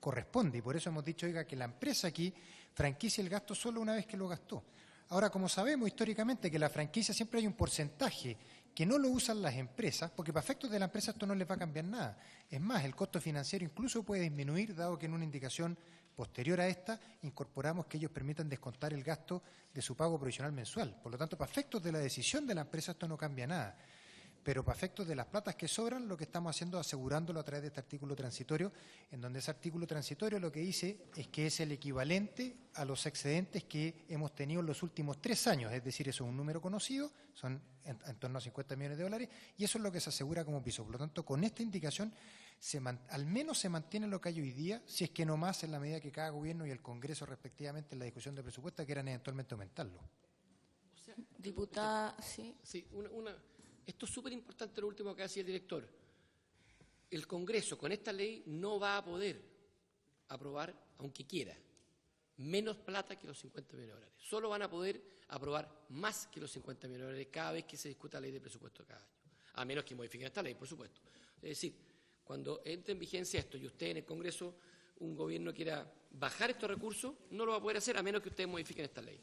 corresponde y por eso hemos dicho, oiga, que la empresa aquí franquicie el gasto solo una vez que lo gastó. Ahora, como sabemos históricamente que la franquicia siempre hay un porcentaje que no lo usan las empresas, porque para efectos de la empresa esto no les va a cambiar nada. Es más, el costo financiero incluso puede disminuir, dado que en una indicación posterior a esta incorporamos que ellos permitan descontar el gasto de su pago provisional mensual. Por lo tanto, para efectos de la decisión de la empresa esto no cambia nada. Pero para efectos de las platas que sobran, lo que estamos haciendo es asegurándolo a través de este artículo transitorio, en donde ese artículo transitorio lo que dice es que es el equivalente a los excedentes que hemos tenido en los últimos 3 años, es decir, eso es un número conocido, son en torno a 50 millones de dólares, y eso es lo que se asegura como piso. Por lo tanto, con esta indicación, al menos se mantiene lo que hay hoy día, si es que no más en la medida que cada gobierno y el Congreso respectivamente en la discusión de presupuesto quieran eventualmente aumentarlo. O sea, Diputada, sí. Sí, esto es súper importante lo último que decía el director. El Congreso con esta ley no va a poder aprobar, aunque quiera, menos plata que los 50 millones de dólares. Solo van a poder aprobar más que los 50 millones de dólares cada vez que se discuta la ley de presupuesto cada año. A menos que modifiquen esta ley, por supuesto. Es decir, cuando entre en vigencia esto y usted en el Congreso, un gobierno quiera bajar estos recursos, no lo va a poder hacer a menos que ustedes modifiquen esta ley.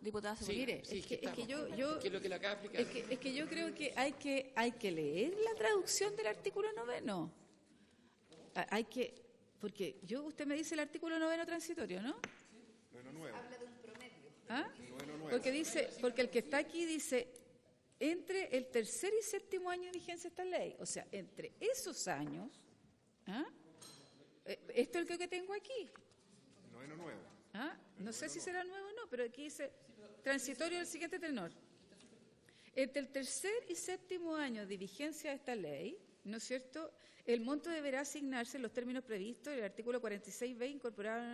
Diputada Sepúlveda. Mire, Sí, es que yo que es lo que le acaba de explicar. es que yo creo que hay que leer la traducción del artículo 9. Hay que, porque usted me dice el artículo 9 transitorio, ¿no? Noveno nuevo. Habla de un promedio. ¿Ah? Noveno nuevo. Porque el que está aquí dice entre el tercer y séptimo año de vigencia de esta ley, o sea, entre esos años, esto es lo que tengo aquí. Noveno nuevo. No sé si será nuevo o no, pero aquí dice transitorio del siguiente tenor. Entre el tercer y séptimo año de vigencia de esta ley, ¿no es cierto?, el monto deberá asignarse en los términos previstos en el artículo 46b incorporado,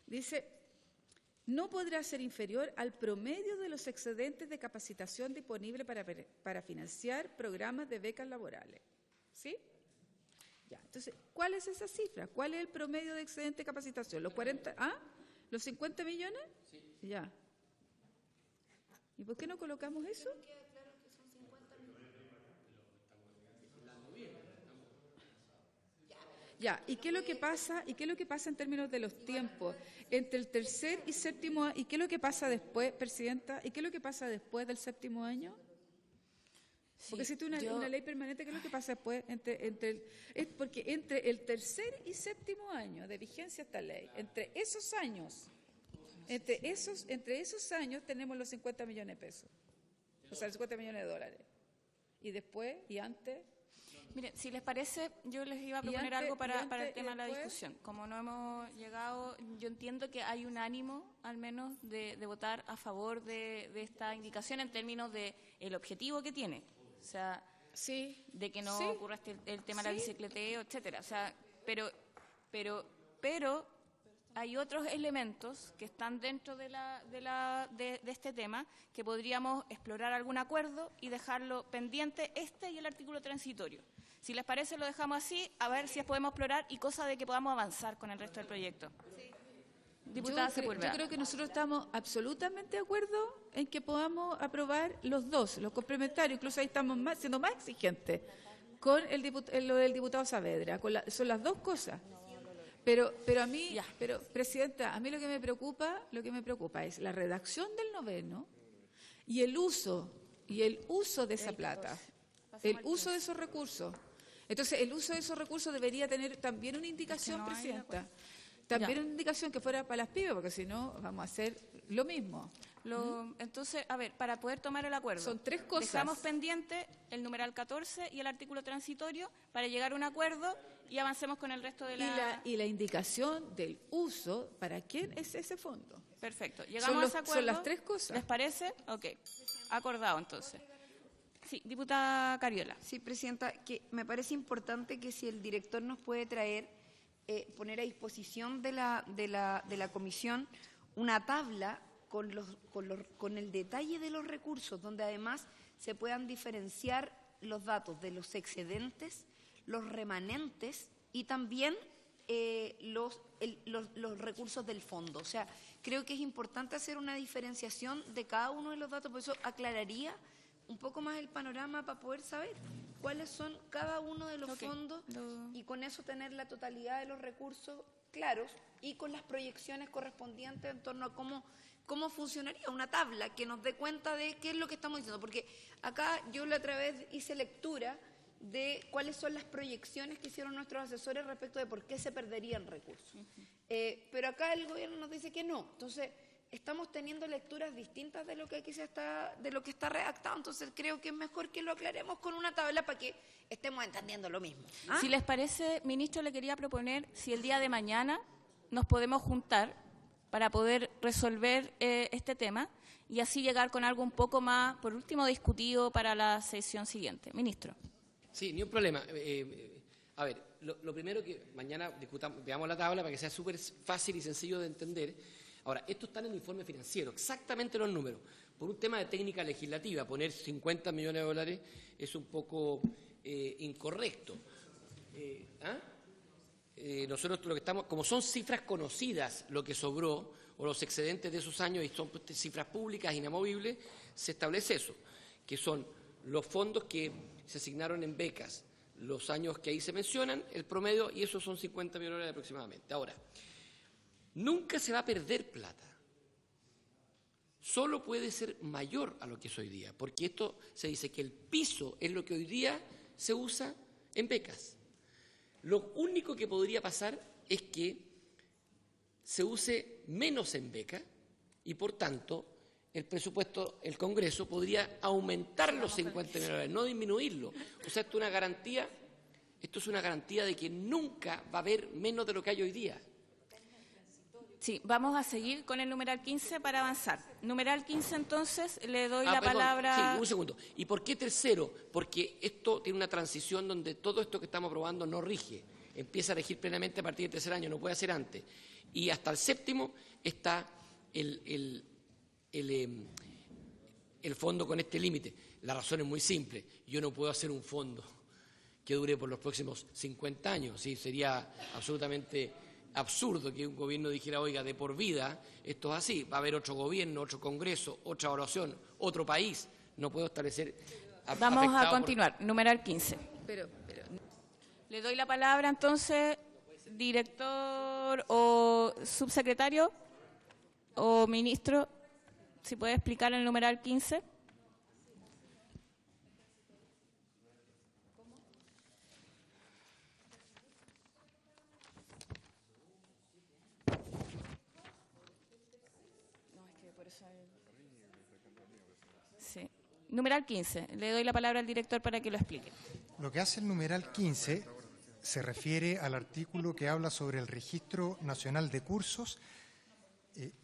dice, no podrá ser inferior al promedio de los excedentes de capacitación disponible para financiar programas de becas laborales. ¿Sí? Ya, entonces, ¿cuál es esa cifra? ¿Cuál es el promedio de excedente de capacitación? ¿Los 40? ¿Los 50 millones? Sí. Ya. ¿Y por qué no colocamos eso? Ya, ¿y qué es lo que pasa? ¿Y qué es lo que pasa en términos de los tiempos? Entre el tercer y séptimo año, ¿y qué es lo que pasa después, Presidenta? ¿Y qué es lo que pasa después del séptimo año? Porque si tú una ley permanente, ¿qué es lo que pasa después? Porque entre el tercer y séptimo año de vigencia de esta ley, entre esos años tenemos los 50 millones de pesos. O sea, los 50 millones de dólares. Y después, y antes... Miren, si les parece, yo les iba a proponer algo para el tema de la discusión. Como no hemos llegado, yo entiendo que hay un ánimo, al menos, de votar a favor de esta indicación en términos de el objetivo que tiene. O sea, sí, de que no ocurra el tema de la bicicleteo, etcétera. O sea, pero hay otros elementos que están dentro de este tema que podríamos explorar algún acuerdo y dejarlo pendiente y el artículo transitorio. Si les parece, lo dejamos así, a ver si podemos explorar y cosa de que podamos avanzar con el resto del proyecto. Diputada Sepúlveda. Yo creo que nosotros estamos absolutamente de acuerdo en que podamos aprobar los dos, los complementarios, incluso ahí estamos siendo más exigentes con lo del diputado Saavedra, son las dos cosas. Pero a mí, Presidenta, a mí lo que me preocupa es la redacción del noveno y el uso de esa plata, el uso de esos recursos. Entonces, el uso de esos recursos debería tener también una indicación, Presidenta. También una indicación que fuera para las pymes, porque si no vamos a hacer lo mismo. Entonces, a ver, para poder tomar el acuerdo. Son tres cosas. Dejamos pendiente el numeral 14 y el artículo transitorio para llegar a un acuerdo y avancemos con el resto de Y la indicación del uso, ¿para quién es ese fondo? Perfecto. Llegamos a ese acuerdo. Son las tres cosas. ¿Les parece? Ok. Acordado, entonces. Sí, diputada Cariola. Sí, Presidenta, que me parece importante que si el director nos puede traer, poner a disposición de la comisión una tabla con el detalle de los recursos, donde además se puedan diferenciar los datos de los excedentes, los remanentes y también los recursos del fondo. O sea, creo que es importante hacer una diferenciación de cada uno de los datos, por eso aclararía un poco más el panorama para poder saber cuáles son cada uno de los fondos y con eso tener la totalidad de los recursos claros y con las proyecciones correspondientes en torno a cómo funcionaría una tabla que nos dé cuenta de qué es lo que estamos diciendo. Porque acá yo la otra vez hice lectura de cuáles son las proyecciones que hicieron nuestros asesores respecto de por qué se perderían recursos. Pero acá el gobierno nos dice que no. Entonces, estamos teniendo lecturas distintas de lo que aquí de lo que está redactado. Entonces, creo que es mejor que lo aclaremos con una tabla para que estemos entendiendo lo mismo. Si les parece, ministro, le quería proponer si el día de mañana nos podemos juntar para poder resolver este tema y así llegar con algo un poco más, por último, discutido para la sesión siguiente. Ministro. Sí, ni un problema. A ver, lo primero que mañana veamos la tabla para que sea súper fácil y sencillo de entender. Ahora, esto está en el informe financiero, exactamente los números. Por un tema de técnica legislativa, poner 50 millones de dólares es un poco incorrecto. Nosotros lo que estamos, como son cifras conocidas, lo que sobró o los excedentes de esos años y son cifras públicas, inamovibles, se establece eso, que son los fondos que se asignaron en becas, los años que ahí se mencionan, el promedio, y esos son 50 millones de dólares aproximadamente. Ahora, nunca se va a perder plata. Solo puede ser mayor a lo que es hoy día, porque esto se dice que el piso es lo que hoy día se usa en becas. Lo único que podría pasar es que se use menos en beca y, por tanto, el presupuesto, el Congreso, podría aumentar los 50 millones de dólares, no disminuirlo. O sea, esto es una garantía de que nunca va a haber menos de lo que hay hoy día. Sí, vamos a seguir con el numeral 15 para avanzar. Numeral 15, entonces, le doy la palabra. Sí, un segundo. ¿Y por qué tercero? Porque esto tiene una transición donde todo esto que estamos aprobando no rige. Empieza a regir plenamente a partir del tercer año, no puede ser antes. Y hasta el séptimo está el fondo con este límite. La razón es muy simple. Yo no puedo hacer un fondo que dure por los próximos 50 años. ¿Sí? Sería absolutamente absurdo que un gobierno dijera, oiga, de por vida, esto es así, va a haber otro gobierno, otro congreso, otra evaluación, otro país. No puedo establecer. Vamos a continuar. Numeral 15. Pero le doy la palabra, entonces, director o subsecretario o ministro, si puede explicar el numeral 15. Sí. Numeral 15. Le doy la palabra al director para que lo explique. Lo que hace el numeral 15 se refiere al artículo que habla sobre el Registro Nacional de Cursos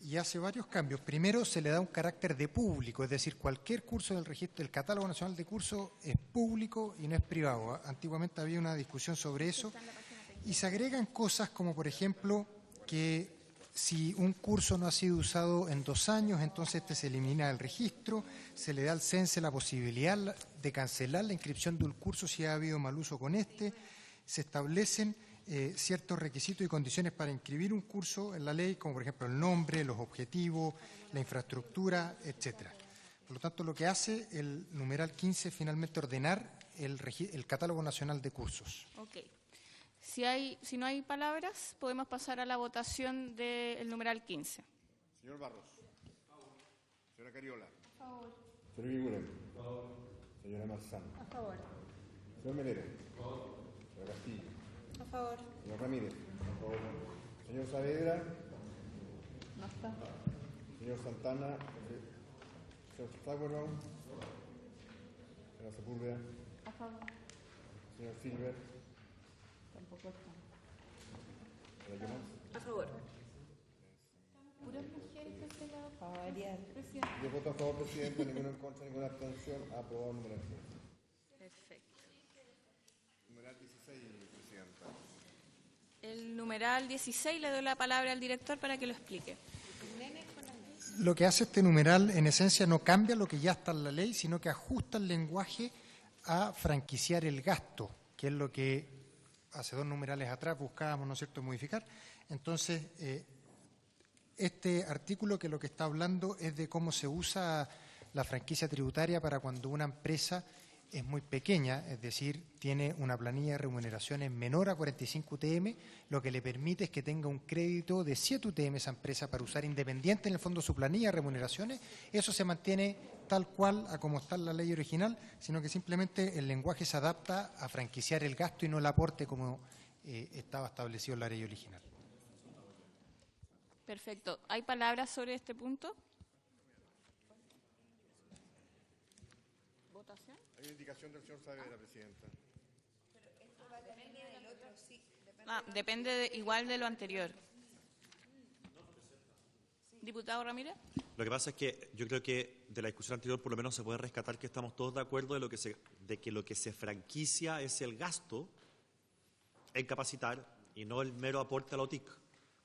y hace varios cambios. Primero, se le da un carácter de público, es decir, cualquier curso del registro, el Catálogo Nacional de Cursos es público y no es privado. Antiguamente había una discusión sobre eso y se agregan cosas como, por ejemplo, que si un curso no ha sido usado en 2 años, entonces se elimina del registro, se le da al CENSE la posibilidad de cancelar la inscripción de un curso si ha habido mal uso con se establecen ciertos requisitos y condiciones para inscribir un curso en la ley, como por ejemplo el nombre, los objetivos, la infraestructura, etcétera. Por lo tanto, lo que hace el numeral 15 es finalmente ordenar el Catálogo Nacional de Cursos. Ok. Si no hay palabras, podemos pasar a la votación del numeral 15. Señor Barros. A favor. Señora Cariola. A favor. Señor Guiguren. A favor. Señora Marzán. A favor. Señor Melero. A favor. Señora Castillo. A favor. Señor Ramírez. A favor. Señor Saavedra. No está. Señor Santana. Señor Sauerbaum. Señora Sepúlveda. A favor. Señor Silver. Tampoco está. ¿Señora Llomas? A favor. Puras mujeres que se la para variar. Presidente. Yo voto a favor, presidente. Ninguno en contra, ninguna abstención. Aprobado el numeral 3. Perfecto. Numeral 16, presidenta. El numeral 16 le doy la palabra al director para que lo explique. Lo que hace este numeral, en esencia, no cambia lo que ya está en la ley, sino que ajusta el lenguaje a franquiciar el gasto, que es lo que hace 2 numerales atrás buscábamos, ¿no es cierto?, modificar. Entonces, este artículo que lo que está hablando es de cómo se usa la franquicia tributaria para cuando una empresa es muy pequeña, es decir, tiene una planilla de remuneraciones menor a 45 UTM, lo que le permite es que tenga un crédito de 7 UTM esa empresa para usar independiente en el fondo su planilla de remuneraciones. Eso se mantiene tal cual a como está en la ley original, sino que simplemente el lenguaje se adapta a franquiciar el gasto y no el aporte como estaba establecido en la ley original. Perfecto. ¿Hay palabras sobre este punto? ¿Votación? Hay una indicación del señor Saavedra, presidenta. Depende igual de lo anterior. Diputado Ramírez. Lo que pasa es que yo creo que de la discusión anterior por lo menos se puede rescatar que estamos todos de acuerdo de que lo que se franquicia es el gasto en capacitar y no el mero aporte a la OTIC.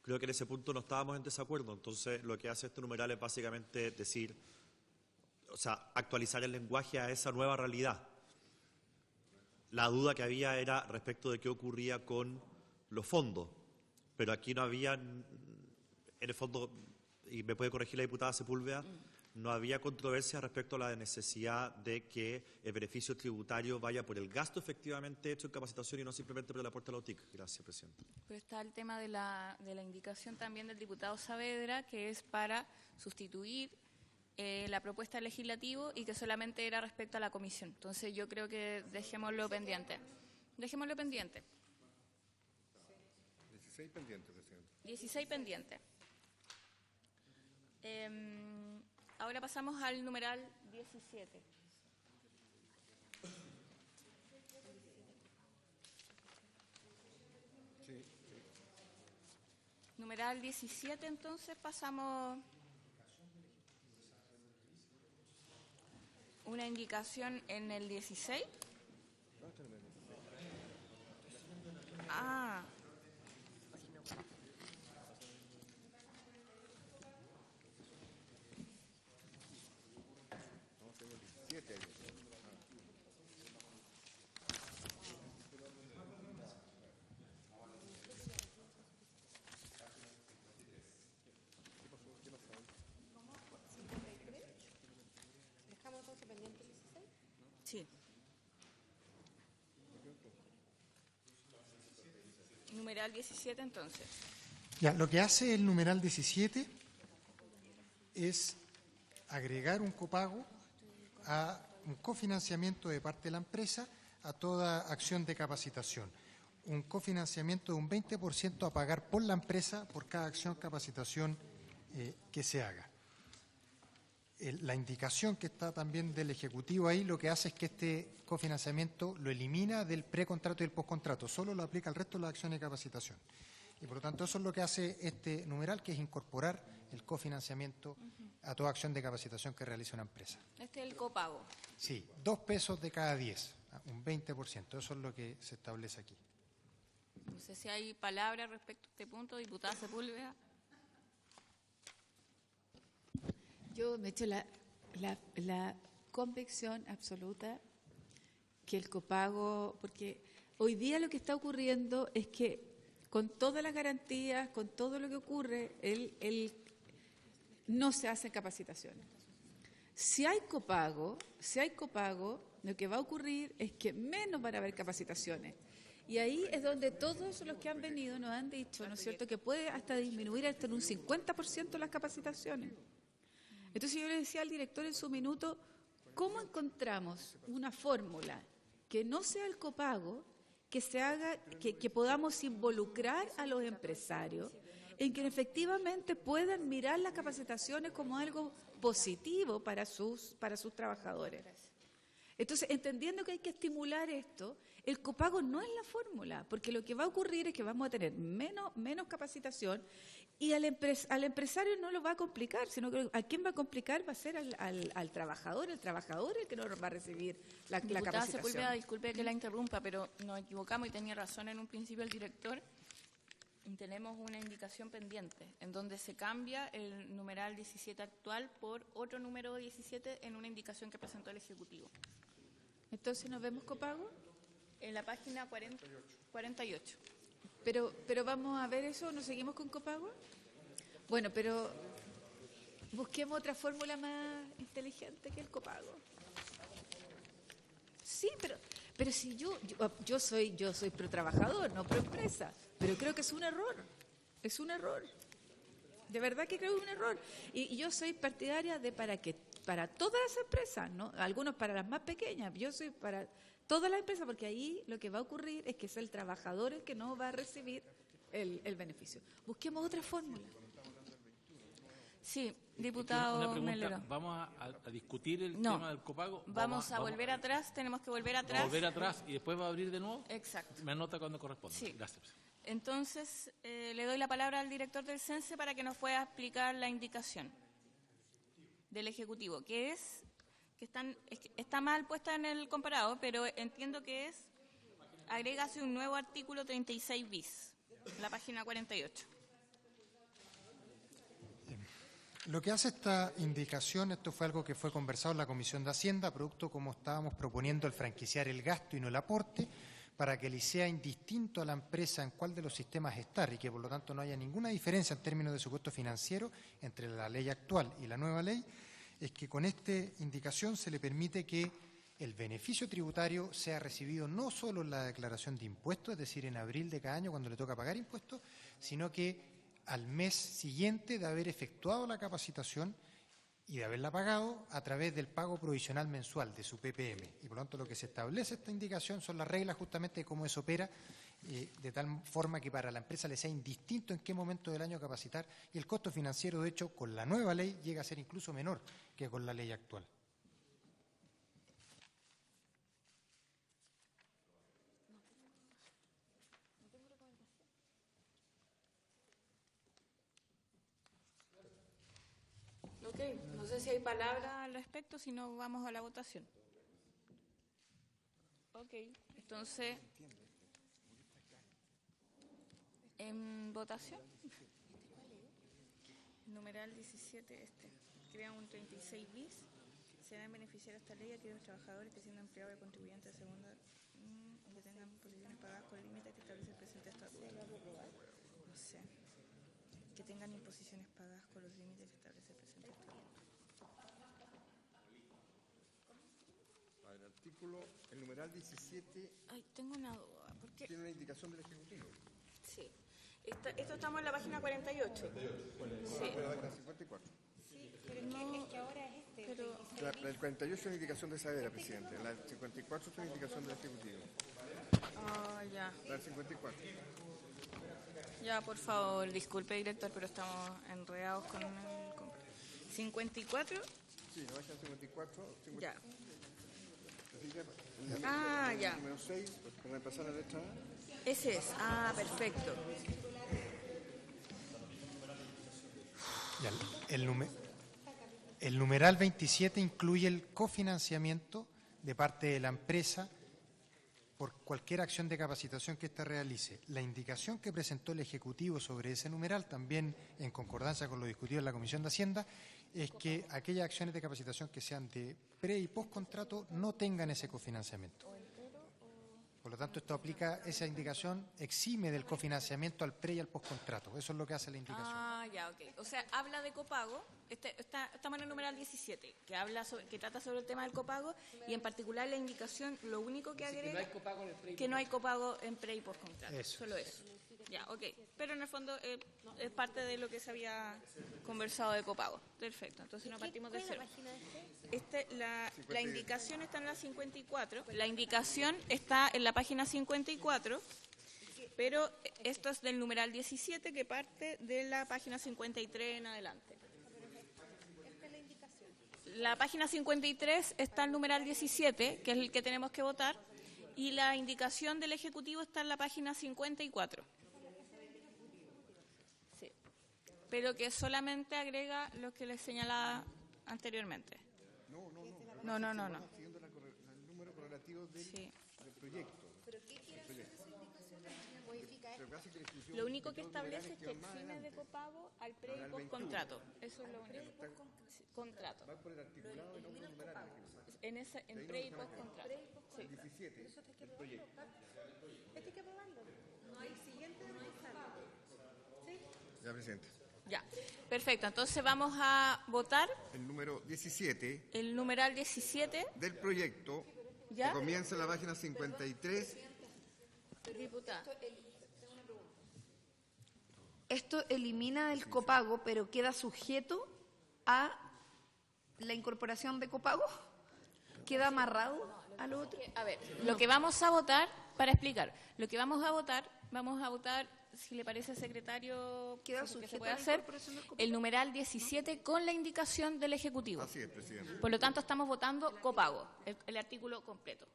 Creo que en ese punto no estábamos en desacuerdo. Entonces, lo que hace este numeral es básicamente decir, o sea, actualizar el lenguaje a esa nueva realidad. La duda que había era respecto de qué ocurría con los fondos, pero aquí no había, en el fondo, y me puede corregir la diputada Sepúlveda, no había controversia respecto a la necesidad de que el beneficio tributario vaya por el gasto efectivamente hecho en capacitación y no simplemente por el aporte a la OTIC. Gracias, presidente. Pero está el tema de la indicación también del diputado Saavedra, que es para sustituir la propuesta legislativa y que solamente era respecto a la comisión. Entonces yo creo que dejémoslo pendiente. Dejémoslo pendiente. 16 pendiente, presidente. 16 pendiente. Ahora pasamos al numeral 17. Sí. Numeral 17, entonces pasamos una indicación en el 16. Ah. Sí. Numeral 17, entonces. Ya, lo que hace el numeral 17 es agregar un copago a un cofinanciamiento de parte de la empresa a toda acción de capacitación. Un cofinanciamiento de un 20% a pagar por la empresa por cada acción capacitación que se haga. La indicación que está también del Ejecutivo ahí lo que hace es que este cofinanciamiento lo elimina del precontrato y del postcontrato, solo lo aplica al resto de las acciones de capacitación. Y por lo tanto eso es lo que hace este numeral, que es incorporar el cofinanciamiento a toda acción de capacitación que realice una empresa. Este es el copago. Sí, 2 pesos de cada 10, un 20%, eso es lo que se establece aquí. No sé si hay palabras respecto a este punto, diputada Sepúlveda. Yo me he hecho la convicción absoluta que el copago, porque hoy día lo que está ocurriendo es que con todas las garantías, con todo lo que ocurre, no se hacen capacitaciones. Si hay copago, lo que va a ocurrir es que menos van a haber capacitaciones. Y ahí es donde todos los que han venido nos han dicho, ¿no es cierto?, que puede hasta disminuir hasta en un 50% las capacitaciones. Entonces yo le decía al director en su minuto, ¿cómo encontramos una fórmula que no sea el copago, que se haga, que podamos involucrar a los empresarios, en que efectivamente puedan mirar las capacitaciones como algo positivo para sus trabajadores. Entonces, entendiendo que hay que estimular esto, el copago no es la fórmula, porque lo que va a ocurrir es que vamos a tener menos capacitación y al empresario no lo va a complicar, sino que a quien va a complicar va a ser al trabajador, el que no va a recibir la capacitación. Disculpe que la interrumpa, pero nos equivocamos y tenía razón en un principio el director. Tenemos una indicación pendiente en donde se cambia el numeral 17 actual por otro número 17 en una indicación que presentó el Ejecutivo. Entonces, ¿nos vemos copago? En la página 48. Pero vamos a ver eso, ¿nos seguimos con copago? Bueno, pero busquemos otra fórmula más inteligente que el copago. Sí, pero si yo soy pro trabajador, no pro empresa, pero creo que es un error. De verdad que creo que es un error. Y yo soy partidaria de para todas las empresas, ¿no? Algunos para las más pequeñas, yo soy para todas las empresas, porque ahí lo que va a ocurrir es que es el trabajador el que no va a recibir el beneficio. Busquemos otra fórmula. Sí, diputado Una pregunta, Melero. ¿vamos a discutir el tema del copago? Vamos a volver atrás, tenemos que volver atrás. Volver atrás y después va a abrir de nuevo. Exacto. Me anota cuando corresponda. Sí. Gracias. Entonces, le doy la palabra al director del CENSE para que nos pueda explicar la indicación del Ejecutivo, que está mal puesta en el comparado, pero entiendo que agrégase un nuevo artículo 36 bis, la página 48. Lo que hace esta indicación, esto fue algo que fue conversado en la Comisión de Hacienda, producto como estábamos proponiendo el franquiciar el gasto y no el aporte, para que le sea indistinto a la empresa en cuál de los sistemas estar y que por lo tanto no haya ninguna diferencia en términos de su costo financiero entre la ley actual y la nueva ley, es que con esta indicación se le permite que el beneficio tributario sea recibido no solo en la declaración de impuestos, es decir, en abril de cada año cuando le toca pagar impuestos, sino que al mes siguiente de haber efectuado la capacitación y de haberla pagado a través del pago provisional mensual de su PPM. Y por lo tanto lo que se establece esta indicación son las reglas justamente de cómo eso opera, de tal forma que para la empresa le sea indistinto en qué momento del año capacitar, y el costo financiero, de hecho, con la nueva ley llega a ser incluso menor que con la ley actual. No sé si hay palabras al respecto, si no vamos a la votación. Ok, entonces, en votación, numeral 17, crea un 36 bis, se deben beneficiar esta ley a aquellos trabajadores que siendo empleados y contribuyentes de segunda que tengan posiciones pagadas con límites que establece el presente estatuto. No sé. Que tengan imposiciones pagadas con los límites que establece el presente estatuto. El numeral 17. Ay, tengo una duda. ¿Por qué? Tiene una indicación del Ejecutivo. Sí. Esto estamos en la página 48. Sí. Pero la 54. Sí, pero es que ahora es Pero el 48 es una indicación de Saavedra, presidente. La 54 es una indicación del Ejecutivo. Ah, ya. La 54. Ya, por favor, disculpe, director, pero estamos enredados con el 54. Sí, la página 54. Ya. Ah, ya. Número 6, para reemplazar la letra A. Ese es. Ah, perfecto. El numeral 27 incluye el cofinanciamiento de parte de la empresa por cualquier acción de capacitación que ésta realice. La indicación que presentó el Ejecutivo sobre ese numeral, también en concordancia con lo discutido en la Comisión de Hacienda, es que aquellas acciones de capacitación que sean de pre- y postcontrato no tengan ese cofinanciamiento. Por lo tanto, esto aplica, esa indicación exime del cofinanciamiento al pre- y al postcontrato. Eso es lo que hace la indicación. Ah, ya, ok. O sea, habla de copago. Estamos en el numeral 17, que trata sobre el tema del copago, y en particular la indicación, lo único que agrega que no hay copago en pre- y postcontrato. Eso. Solo eso. Ya, ok. Pero en el fondo es parte de lo que se había conversado de copago. Perfecto. Entonces no partimos de cero. La indicación está en la 54. La indicación está en la página 54. pero esto es del numeral 17 que parte de la página 53 en adelante. La página 53 está el numeral 17, que es el que tenemos que votar, y la indicación del Ejecutivo está en la página 54. Sí, pero que solamente agrega lo que les señalaba anteriormente. No. No. Siguiendo el número correlativo del proyecto. ¿Pero qué quiere hacer esa indicación? ¿Modifica esto? Lo único que establece es que exime de copago al pre y post contrato. Eso es lo único. Contrato. Va por el articulado y no por el numeral. En pre y post contrato. Sí. 17 del proyecto. Este hay que aprobarlo. No hay siguiente de ¿sí? Ya, presidente. Ya, perfecto. Entonces vamos a votar El número 17 el numeral 17. del proyecto ¿Ya? que comienza en la página 53. Diputada. Esto elimina el copago, pero queda sujeto a la incorporación de copago. ¿Queda amarrado a lo otro? A ver, lo que vamos a votar, para explicar, lo que vamos a votar, si le parece, secretario, Queda que sujeto se puede a la hacer, incorporación del copago. el numeral 17 con la indicación del Ejecutivo. Así es, presidente. Por lo tanto, estamos votando copago, el artículo completo.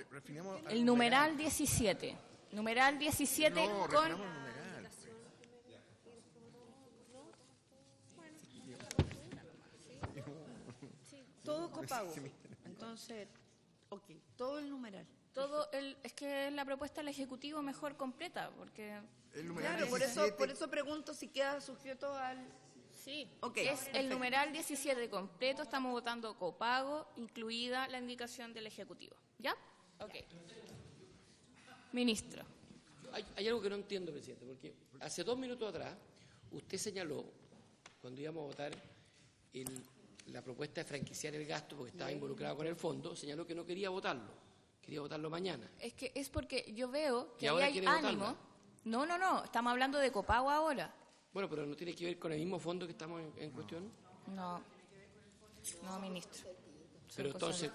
Refinamos al El numeral 17. Numeral 17 No, con... refinamos el numeral. Todo copago. Entonces, ok, todo el numeral. Es que la propuesta del Ejecutivo mejor completa, porque... El numeral Claro, 17, por eso pregunto si queda sujeto al... Sí, Ok, es el perfecto. numeral 17 completo, estamos votando copago, incluida la indicación del Ejecutivo. ¿Ya? Ok. Ministro. Hay algo que no entiendo, presidente, porque hace 2 minutos atrás usted señaló, cuando íbamos a votar la propuesta de franquiciar el gasto, porque estaba involucrado con el fondo, señaló que no quería votarlo, quería votarlo mañana. Es que es porque yo veo ¿Y que ahí ahora hay quiere ánimo. votarla? No, estamos hablando de copago ahora. Bueno, pero ¿no tiene que ver con el mismo fondo que estamos en cuestión? No, ministro. Pero entonces,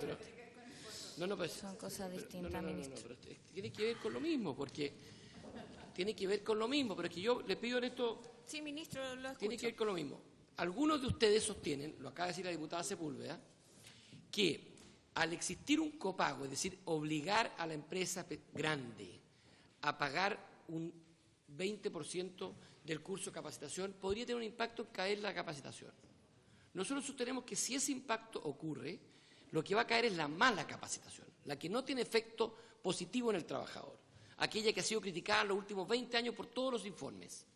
Son cosas distintas, ministro. pero tiene que ver con lo mismo, porque tiene que ver con lo mismo, pero es que yo le pido en esto, Sí, ministro, lo escucho. tiene que ver con lo mismo. Algunos de ustedes sostienen, lo acaba de decir la diputada Sepúlveda, que al existir un copago, es decir, obligar a la empresa grande a pagar un 20% del curso de capacitación, podría tener un impacto en caer la capacitación. Nosotros sostenemos que si ese impacto ocurre, lo que va a caer es la mala capacitación, la que no tiene efecto positivo en el trabajador, aquella que ha sido criticada en los últimos 20 años por todos los informes.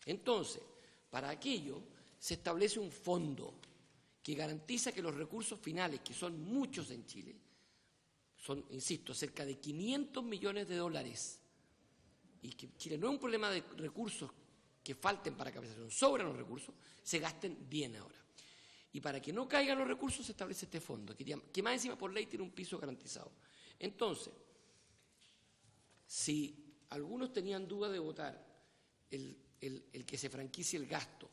Entonces, para aquello se establece un fondo que garantiza que los recursos finales, que son muchos en Chile, son, insisto, cerca de 500 millones de dólares, y que Chile no es un problema de recursos que falten para capacitación, sobran los recursos, se gasten bien ahora. Y para que no caigan los recursos se establece este fondo, que más encima por ley tiene un piso garantizado. Entonces, si algunos tenían duda de votar el que se franquicie el gasto,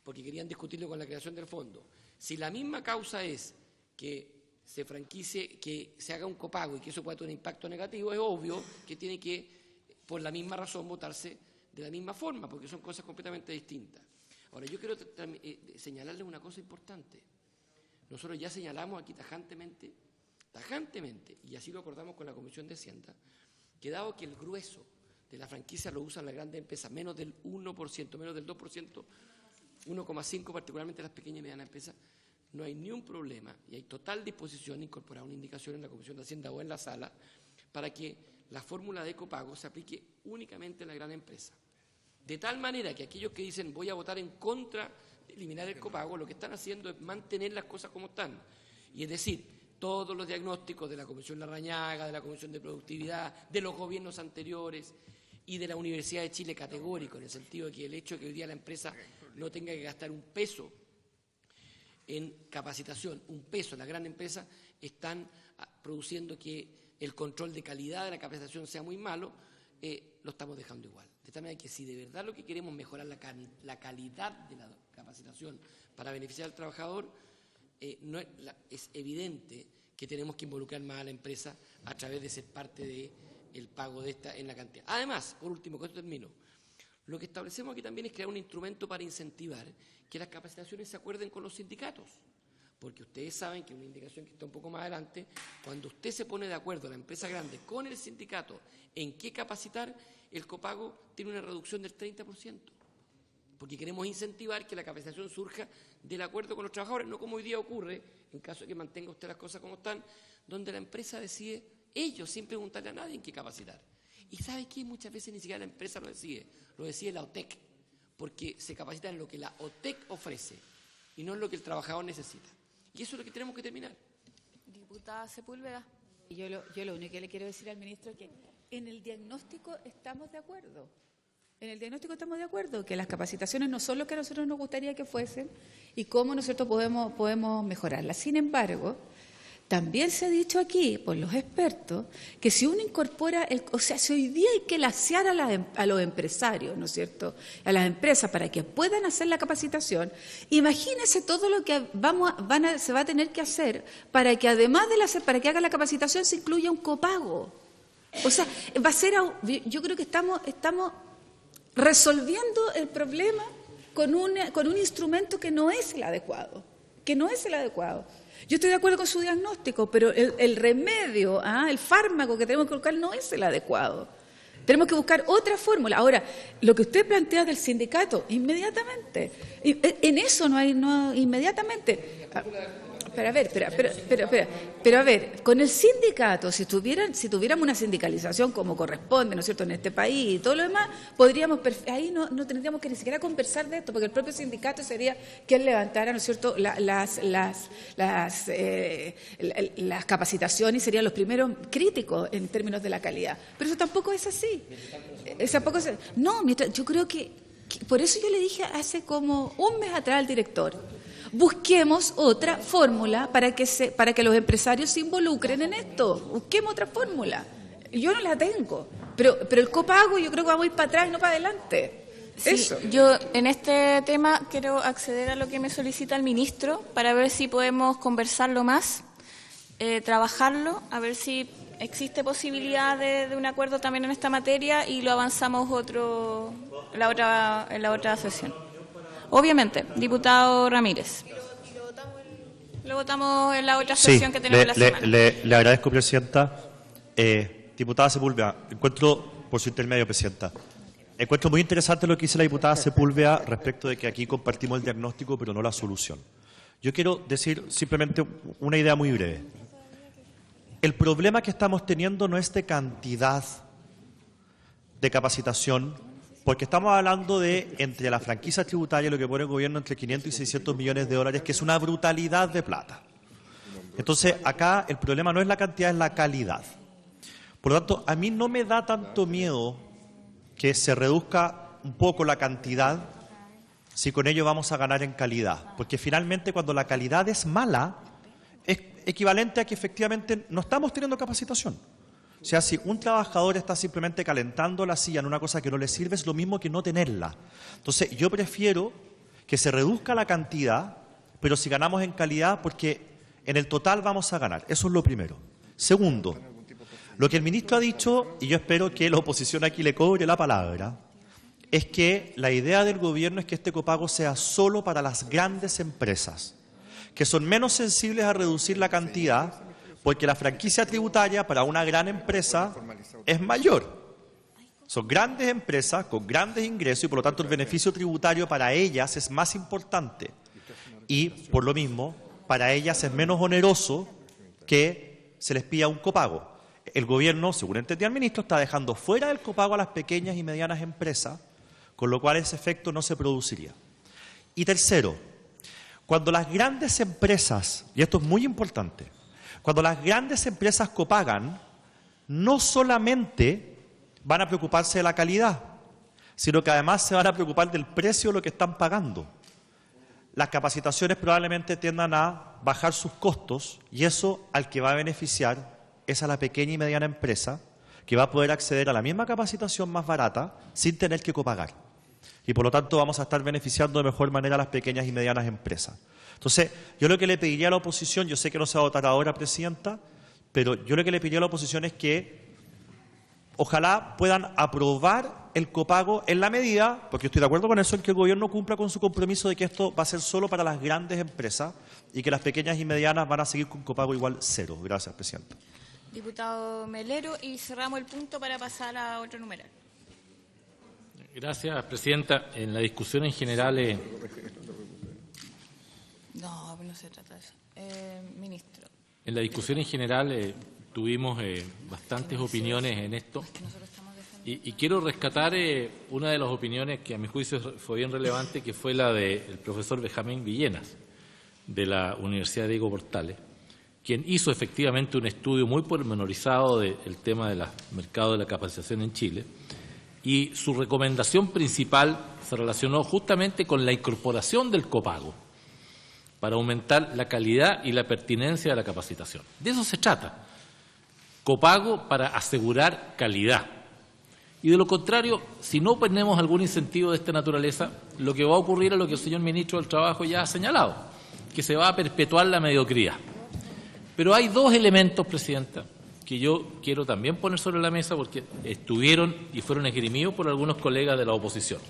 porque querían discutirlo con la creación del fondo, si la misma causa es que se franquicie, que se haga un copago y que eso pueda tener un impacto negativo, es obvio que tiene que, por la misma razón, votarse de la misma forma, porque son cosas completamente distintas. Ahora, yo quiero señalarles una cosa importante. Nosotros ya señalamos aquí tajantemente, y así lo acordamos con la Comisión de Hacienda, que dado que el grueso de la franquicia lo usan las grandes empresas, menos del 1%, menos del 2%, 1,5% particularmente las pequeñas y medianas empresas, no hay ni un problema y hay total disposición de incorporar una indicación en la Comisión de Hacienda o en la sala para que la fórmula de copago se aplique únicamente a la gran empresa. De tal manera que aquellos que dicen voy a votar en contra de eliminar el copago, lo que están haciendo es mantener las cosas como están. Y es decir, todos los diagnósticos de la Comisión Larrañaga, de la Comisión de Productividad, de los gobiernos anteriores y de la Universidad de Chile categórico, en el sentido de que el hecho de que hoy día la empresa no tenga que gastar un peso en capacitación, un peso en la gran empresa, están produciendo que el control de calidad de la capacitación sea muy malo, lo estamos dejando igual. De tal manera que si de verdad lo que queremos es mejorar la calidad de la capacitación para beneficiar al trabajador, es evidente que tenemos que involucrar más a la empresa a través de ser parte del pago de esta en la cantidad. Además, por último, con esto termino, lo que establecemos aquí también es crear un instrumento para incentivar que las capacitaciones se acuerden con los sindicatos. Porque ustedes saben que una indicación que está un poco más adelante, cuando usted se pone de acuerdo, la empresa grande, con el sindicato, en qué capacitar, el copago tiene una reducción del 30%. Porque queremos incentivar que la capacitación surja del acuerdo con los trabajadores, no como hoy día ocurre, en caso de que mantenga usted las cosas como están, donde la empresa decide, ellos, sin preguntarle a nadie en qué capacitar. Y ¿sabe qué? Muchas veces ni siquiera la empresa lo decide la OTEC, porque se capacita en lo que la OTEC ofrece y no en lo que el trabajador necesita. Y eso es lo que tenemos que terminar. Diputada Sepúlveda. Yo lo único que le quiero decir al ministro es que en el diagnóstico estamos de acuerdo. En el diagnóstico estamos de acuerdo, que las capacitaciones no son lo que a nosotros nos gustaría que fuesen y cómo nosotros podemos mejorarlas. Sin embargo, también se ha dicho aquí por los expertos que si uno incorpora, si hoy día hay que lacear a los empresarios, ¿no es cierto?, a las empresas para que puedan hacer la capacitación, imagínense todo lo que se va a tener que hacer para que además para que hagan la capacitación se incluya un copago. O sea, va a ser, yo creo que estamos resolviendo el problema con un instrumento que no es el adecuado, Yo estoy de acuerdo con su diagnóstico, pero el remedio, el fármaco que tenemos que colocar no es el adecuado. Tenemos que buscar otra fórmula. Ahora, lo que usted plantea del sindicato, inmediatamente, en eso no hay inmediatamente. Pero a ver, con el sindicato, si tuviéramos una sindicalización como corresponde, ¿no es cierto?, en este país y todo lo demás, ahí no tendríamos que ni siquiera conversar de esto, porque el propio sindicato sería quien levantara, ¿no es cierto?, las capacitaciones y serían los primeros críticos en términos de la calidad. Pero eso tampoco es así. Yo creo que por eso yo le dije hace como un mes atrás al director, busquemos otra fórmula para que los empresarios se involucren en esto. Busquemos otra fórmula. Yo no la tengo, pero el copago yo creo que vamos a ir para atrás y no para adelante. Sí, eso. Yo en este tema quiero acceder a lo que me solicita el ministro para ver si podemos conversarlo más, trabajarlo, a ver si existe posibilidad de un acuerdo también en esta materia y lo avanzamos en la otra sesión. Obviamente, diputado Ramírez. Lo votamos en la otra sesión que tenemos la semana. Le agradezco, Presidenta. Diputada Sepúlveda, por su intermedio, Presidenta, encuentro muy interesante lo que dice la diputada Sepúlveda respecto de que aquí compartimos el diagnóstico, pero no la solución. Yo quiero decir simplemente una idea muy breve. El problema que estamos teniendo no es de cantidad de capacitación, porque estamos hablando de, entre la franquicia tributaria, lo que pone el gobierno, entre 500 y 600 millones de dólares, que es una brutalidad de plata. Entonces, acá el problema no es la cantidad, es la calidad. Por lo tanto, a mí no me da tanto miedo que se reduzca un poco la cantidad si con ello vamos a ganar en calidad. Porque finalmente, cuando la calidad es mala, es equivalente a que efectivamente no estamos teniendo capacitación. O sea, si un trabajador está simplemente calentando la silla en una cosa que no le sirve, es lo mismo que no tenerla. Entonces, yo prefiero que se reduzca la cantidad, pero si ganamos en calidad, porque en el total vamos a ganar. Eso es lo primero. Segundo, lo que el ministro ha dicho, y yo espero que la oposición aquí le cobre la palabra, es que la idea del gobierno es que este copago sea solo para las grandes empresas, que son menos sensibles a reducir la cantidad, porque la franquicia tributaria para una gran empresa es mayor. Son grandes empresas con grandes ingresos y por lo tanto el beneficio tributario para ellas es más importante. Y por lo mismo, para ellas es menos oneroso que se les pida un copago. El gobierno, según entendí al ministro, está dejando fuera del copago a las pequeñas y medianas empresas, con lo cual ese efecto no se produciría. Y tercero, cuando las grandes empresas, y esto es muy importante, cuando las grandes empresas copagan, no solamente van a preocuparse de la calidad, sino que además se van a preocupar del precio de lo que están pagando. Las capacitaciones probablemente tiendan a bajar sus costos y eso al que va a beneficiar es a la pequeña y mediana empresa que va a poder acceder a la misma capacitación más barata sin tener que copagar. Y por lo tanto vamos a estar beneficiando de mejor manera a las pequeñas y medianas empresas. Entonces, yo lo que le pediría a la oposición, yo sé que no se va a votar ahora, Presidenta, pero yo lo que le pediría a la oposición es que ojalá puedan aprobar el copago en la medida, porque estoy de acuerdo con eso, en que el gobierno cumpla con su compromiso de que esto va a ser solo para las grandes empresas y que las pequeñas y medianas van a seguir con copago igual cero. Gracias, Presidenta. Diputado Melero, y cerramos el punto para pasar a otro numeral. Gracias, Presidenta. En la discusión en general... No se trata de eso. Ministro. En la discusión en general tuvimos bastantes opiniones en esto y quiero rescatar una de las opiniones que a mi juicio fue bien relevante, que fue la del profesor Benjamín Villenas de la Universidad Diego Portales, quien hizo efectivamente un estudio muy pormenorizado del tema del mercado de la capacitación en Chile, y su recomendación principal se relacionó justamente con la incorporación del copago para aumentar la calidad y la pertinencia de la capacitación. De eso se trata. Copago para asegurar calidad. Y de lo contrario, si no ponemos algún incentivo de esta naturaleza, lo que va a ocurrir es lo que el señor Ministro del Trabajo ya ha señalado, que se va a perpetuar la mediocridad. Pero hay dos elementos, Presidenta, que yo quiero también poner sobre la mesa porque estuvieron y fueron esgrimidos por algunos colegas de la oposición.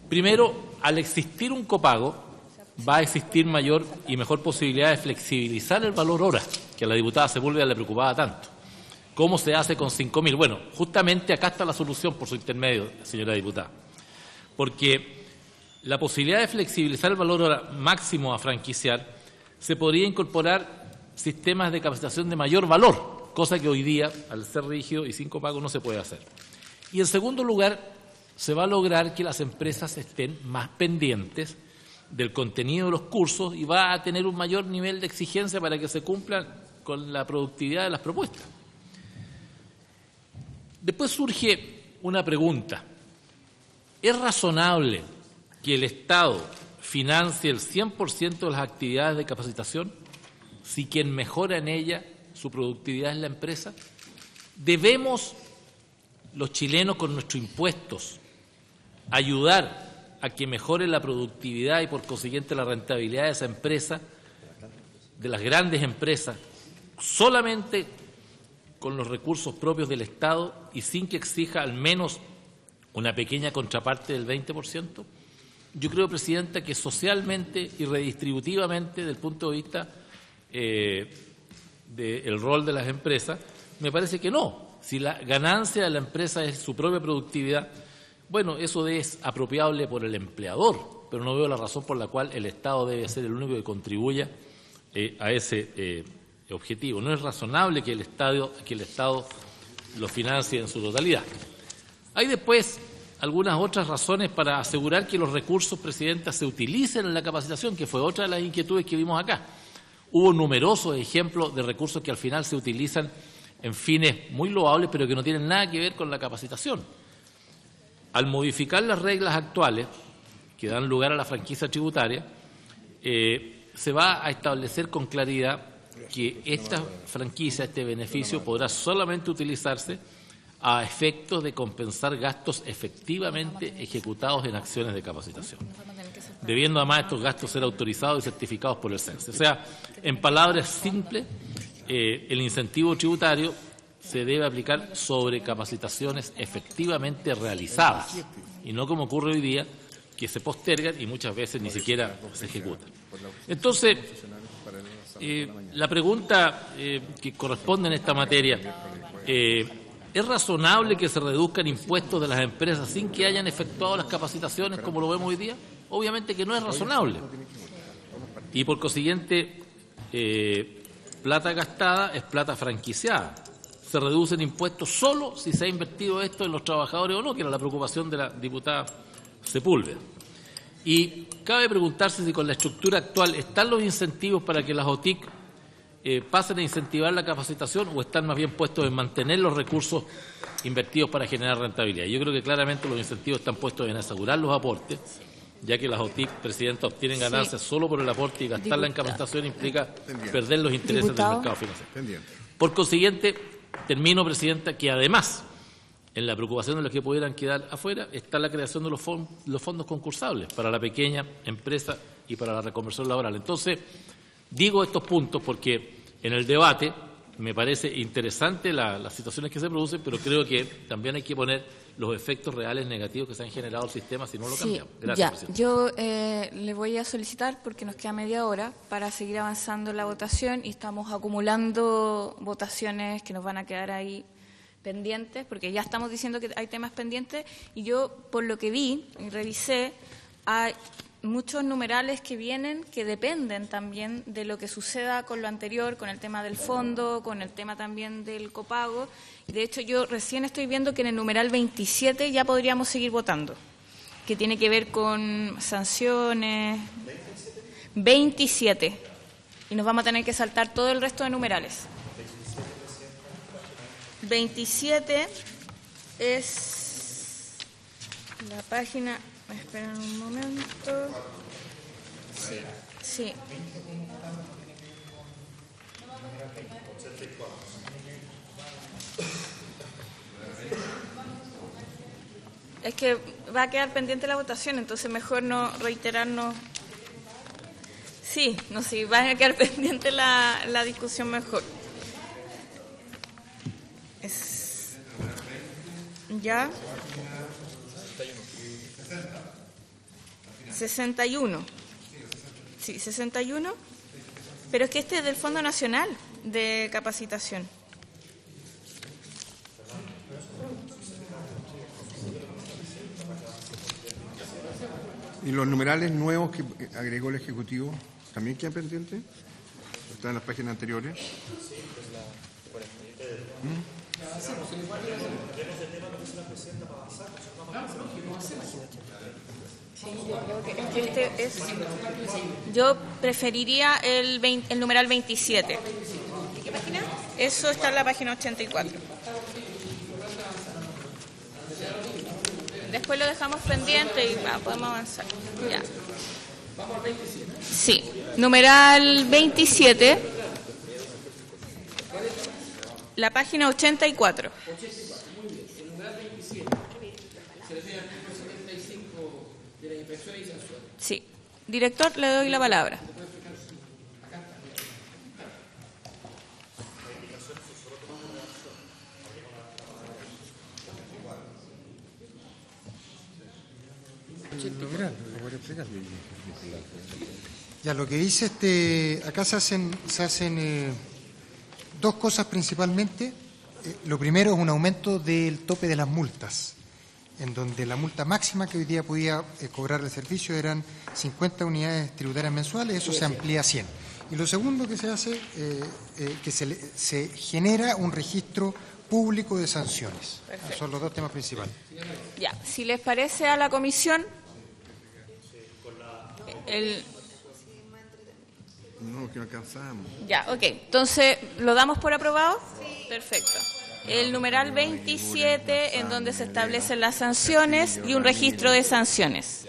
Primero, al existir un copago, va a existir mayor y mejor posibilidad de flexibilizar el valor hora, que a la diputada Sepúlveda le preocupaba tanto. ¿Cómo se hace con 5.000? Bueno, justamente acá está la solución por su intermedio, señora diputada. Porque la posibilidad de flexibilizar el valor hora máximo a franquiciar, se podría incorporar sistemas de capacitación de mayor valor, cosa que hoy día, al ser rígido y sin copago, no se puede hacer. Y en segundo lugar, se va a lograr que las empresas estén más pendientes del contenido de los cursos y va a tener un mayor nivel de exigencia para que se cumplan con la productividad de las propuestas. Después surge una pregunta. ¿Es razonable que el Estado financie el 100% de las actividades de capacitación si quien mejora en ella su productividad es la empresa? ¿Debemos los chilenos con nuestros impuestos ayudar a que mejore la productividad y por consiguiente la rentabilidad de esa empresa, de las grandes empresas, solamente con los recursos propios del Estado y sin que exija al menos una pequeña contraparte del 20%? Yo creo, Presidenta, que socialmente y redistributivamente, desde el punto de vista del rol de las empresas, me parece que no. Si la ganancia de la empresa es su propia productividad, bueno, eso es apropiable por el empleador, pero no veo la razón por la cual el Estado debe ser el único que contribuya a ese objetivo. No es razonable que el Estado lo financie en su totalidad. Hay después algunas otras razones para asegurar que los recursos, Presidenta, se utilicen en la capacitación, que fue otra de las inquietudes que vimos acá. Hubo numerosos ejemplos de recursos que al final se utilizan en fines muy loables, pero que no tienen nada que ver con la capacitación. Al modificar las reglas actuales, que dan lugar a la franquicia tributaria, se va a establecer con claridad que esta franquicia, este beneficio, podrá solamente utilizarse a efectos de compensar gastos efectivamente ejecutados en acciones de capacitación, debiendo además estos gastos ser autorizados y certificados por el CENSE. O sea, en palabras simples, el incentivo tributario se debe aplicar sobre capacitaciones efectivamente realizadas y no como ocurre hoy día, que se postergan y muchas veces ni siquiera se ejecutan. Entonces, la pregunta que corresponde en esta materia, ¿es razonable que se reduzcan impuestos de las empresas sin que hayan efectuado las capacitaciones como lo vemos hoy día? Obviamente que no es razonable. Y por consiguiente, plata gastada es plata franquiciada. Se reducen impuestos solo si se ha invertido esto en los trabajadores o no, que era la preocupación de la diputada Sepúlveda. Y cabe preguntarse si con la estructura actual están los incentivos para que las OTIC pasen a incentivar la capacitación o están más bien puestos en mantener los recursos invertidos para generar rentabilidad. Yo creo que claramente los incentivos están puestos en asegurar los aportes, ya que las OTIC, Presidenta, obtienen ganancias solo por el aporte y gastarla en capacitación implica perder los intereses del mercado financiero. Por consiguiente, termino, Presidenta, que además en la preocupación de los que pudieran quedar afuera, está la creación de los fondos concursables para la pequeña empresa y para la reconversión laboral. Entonces, digo estos puntos porque en el debate me parece interesante las situaciones que se producen, pero creo que también hay que poner los efectos reales negativos que se han generado al sistema si no lo cambiamos. Gracias, presidente. Yo le voy a solicitar, porque nos queda media hora, para seguir avanzando en la votación y estamos acumulando votaciones que nos van a quedar ahí pendientes, porque ya estamos diciendo que hay temas pendientes y yo, por lo que vi y revisé, hay muchos numerales que vienen que dependen también de lo que suceda con lo anterior, con el tema del fondo, con el tema también del copago. De hecho, yo recién estoy viendo que en el numeral 27 ya podríamos seguir votando, que tiene que ver con sanciones. 27. Y nos vamos a tener que saltar todo el resto de numerales. 27 es la página... Esperen un momento. Sí. Es que va a quedar pendiente la votación, entonces mejor no reiterarnos. Sí, va a quedar pendiente la discusión mejor. Ya. 61. Sí, 61. Pero es que este es del Fondo Nacional de Capacitación. ¿Y los numerales nuevos que agregó el Ejecutivo también quedan pendientes? ¿Están en las páginas anteriores? Yo preferiría el numeral 27. ¿Qué página? Eso está en la página 84. Después lo dejamos pendiente y podemos avanzar. Ya. Sí, numeral 27, la página 84. Sí. Director, le doy la palabra. Ya, lo que dice acá se hacen dos cosas principalmente. Lo primero es un aumento del tope de las multas, en donde la multa máxima que hoy día podía cobrar el servicio eran 50 unidades tributarias mensuales, eso se amplía a 100. Y lo segundo que se hace, que se genera un registro público de sanciones. Esos son los dos temas principales. Ya, si les parece a la comisión, No, que no alcanzamos. Ya, ok. Entonces, ¿lo damos por aprobado? Sí. Perfecto. El numeral 27, en donde se establecen las sanciones y un registro de sanciones.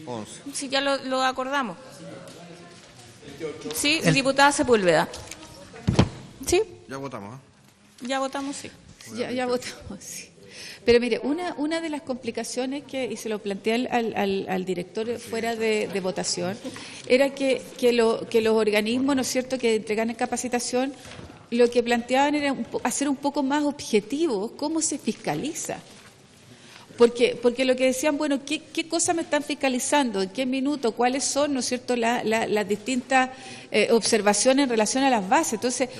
11. Sí, ya lo acordamos. Sí, diputada Sepúlveda. ¿Sí? Ya votamos, ¿eh? Ya votamos, sí. Ya votamos, sí. Pero mire, una de las complicaciones y se lo planteé al director fuera de votación, era que los organismos, ¿no es cierto?, que entregan capacitación, lo que planteaban era hacer un poco más objetivos cómo se fiscaliza. Porque lo que decían, bueno, ¿qué cosas me están fiscalizando? ¿En qué minuto? ¿Cuáles son, ¿no es cierto?, las distintas observaciones en relación a las bases? Entonces,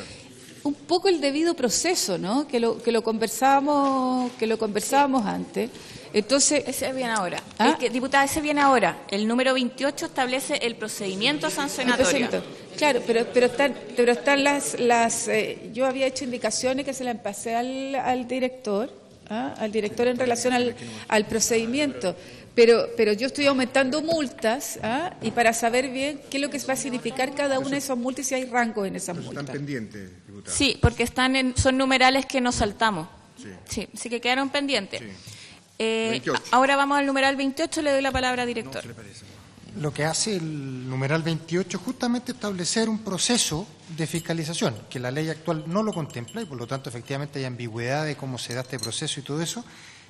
un poco el debido proceso, ¿no? Que lo conversábamos antes. Entonces, ese viene ahora. Diputada, ese viene ahora. El número 28 establece el procedimiento sancionatorio. Claro, pero están las yo había hecho indicaciones que se las pasé al director en relación al procedimiento. Pero yo estoy aumentando multas y para saber bien qué es lo que va a significar cada una de esas multas y si hay rangos en esas multas. ¿Están pendientes, diputada? Sí, porque son numerales que nos saltamos. Sí, así que quedaron pendientes. Sí. Ahora vamos al numeral 28, le doy la palabra al director. Lo que hace el numeral 28 es justamente establecer un proceso de fiscalización, que la ley actual no lo contempla y por lo tanto efectivamente hay ambigüedad de cómo se da este proceso y todo eso.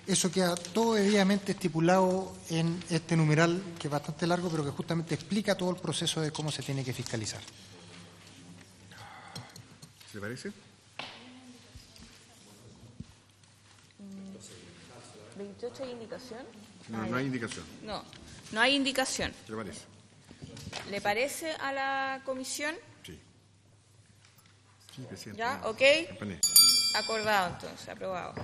Eso queda todo debidamente estipulado en este numeral, que es bastante largo, pero que justamente explica todo el proceso de cómo se tiene que fiscalizar. ¿Se parece? 28 hay indicación. No, no hay indicación. No hay indicación. ¿Qué le parece? ¿Le parece a la comisión? Sí. Sí, presidente. ¿Ya? ¿Ok? Acompañe. Acordado entonces, aprobado.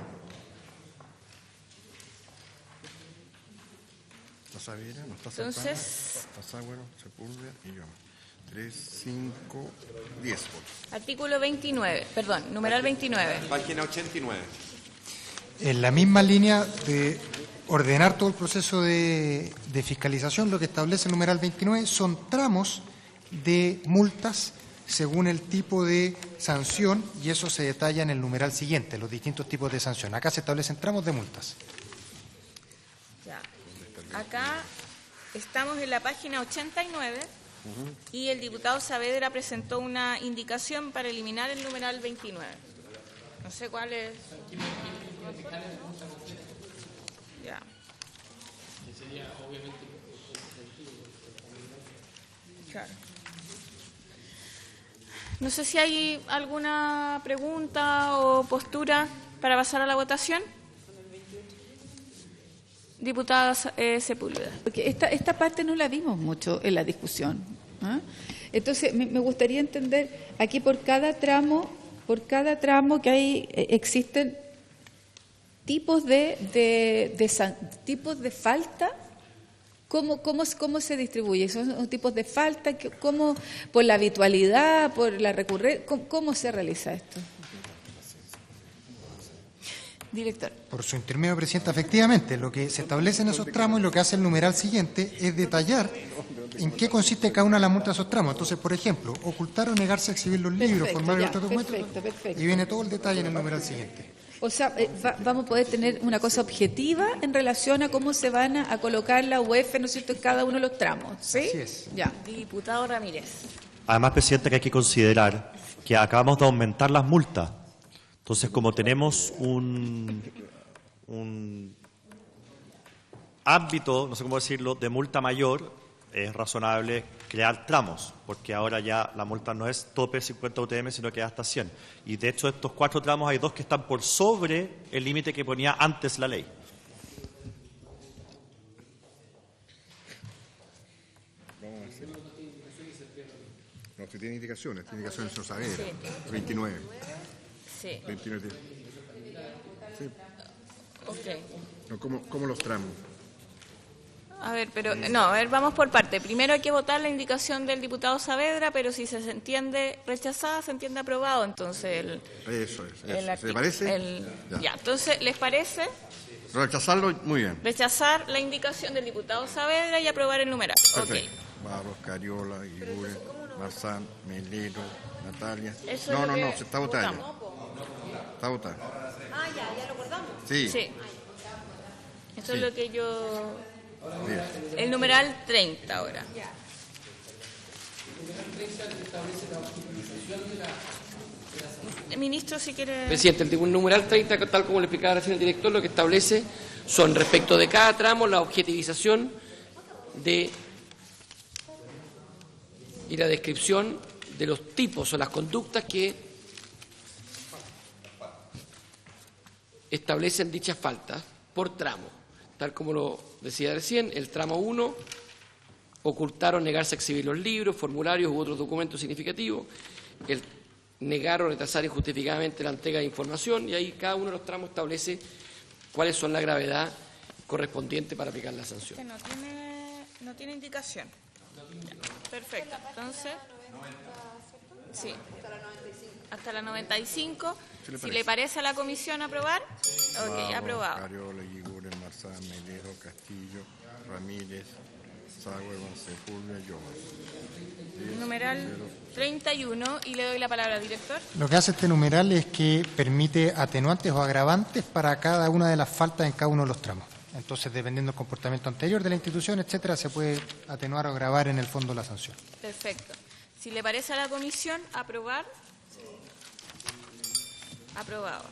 Está Saavedra, no está Entonces- Santana, está Sagüero, Sepúlveda y yo. 3, 5, 10 votos. Artículo 29, perdón, numeral 29. Página 89. En la misma línea de ordenar todo el proceso de fiscalización, lo que establece el numeral 29 son tramos de multas según el tipo de sanción, y eso se detalla en el numeral siguiente, los distintos tipos de sanción. Acá se establecen tramos de multas. Ya. Acá estamos en la página 89 y el diputado Saavedra presentó una indicación para eliminar el numeral 29. No sé cuál es. Ya. Claro. No sé si hay alguna pregunta o postura para pasar a la votación. Diputada Sepúlveda. Porque esta parte no la vimos mucho en la discusión. ¿Ah? Entonces, me gustaría entender, aquí por cada tramo que hay, existen tipos tipos de falta. ¿Cómo se distribuye? ¿Son tipos de falta? ¿Cómo, por la habitualidad, por la recurrencia? ¿Cómo se realiza esto? Director. Por su intermedio, Presidenta, efectivamente, lo que se establece en esos tramos y lo que hace el numeral siguiente es detallar en qué consiste cada una de las multas de esos tramos. Entonces, por ejemplo, ocultar o negarse a exhibir los libros, formar otros documentos, perfecto. y viene todo el detalle en el numeral siguiente. O sea, vamos a poder tener una cosa objetiva en relación a cómo se van a colocar la UEF, ¿no es cierto?, en cada uno de los tramos, ¿sí? Así es. Ya. Diputado Ramírez. Además, Presidente, que hay que considerar que acabamos de aumentar las multas. Entonces, como tenemos un ámbito, no sé cómo decirlo, de multa mayor, es razonable crear tramos, porque ahora ya la multa no es tope 50 UTM, sino que es hasta 100. Y de hecho, estos 4 tramos hay 2 que están por sobre el límite que ponía antes la ley. Vamos a hacer. No, usted tiene indicaciones del señor Saavedra. 29. Sí. 29. Sí. Ok. No, ¿cómo los tramos? A ver, vamos por parte. Primero hay que votar la indicación del diputado Saavedra, pero si se entiende rechazada, se entiende aprobado. Entonces, Eso. ¿Se le parece? Ya, entonces, ¿les parece? Rechazarlo, muy bien. Rechazar la indicación del diputado Saavedra y aprobar el numeral. Perfecto. Ok. Barros, Cariola, Iguren, Marzán, Melero, Natalia. Eso No, es lo que se está votando. votamos. Está votando. Ah, ya lo acordamos. Sí. Sí. Eso es lo que yo... Bien. El numeral 30 ahora. Ministro, si quiere... Presidente, el numeral 30, tal como le explicaba recién el director, lo que establece son respecto de cada tramo la objetivización y la descripción de los tipos o las conductas que establecen dichas faltas por tramo. Tal como lo decía recién, el tramo 1, ocultar o negarse a exhibir los libros, formularios u otros documentos significativos, el negar o retrasar injustificadamente la entrega de información, y ahí cada uno de los tramos establece cuáles son la gravedad correspondiente para aplicar la sanción. Que no tiene indicación. Perfecto. Entonces, sí. Hasta la 95. Si le parece a la comisión aprobar, ok, aprobado. Cariola, Iguren, Marzán, Melero, Castillo, Ramírez, Sagüero, Sepúlveda, Llomas. Numeral 31, y le doy la palabra al director. Lo que hace este numeral es que permite atenuantes o agravantes para cada una de las faltas en cada uno de los tramos. Entonces, dependiendo del comportamiento anterior de la institución, etcétera, se puede atenuar o agravar en el fondo la sanción. Perfecto. Si le parece a la comisión, aprobar. Aprobado.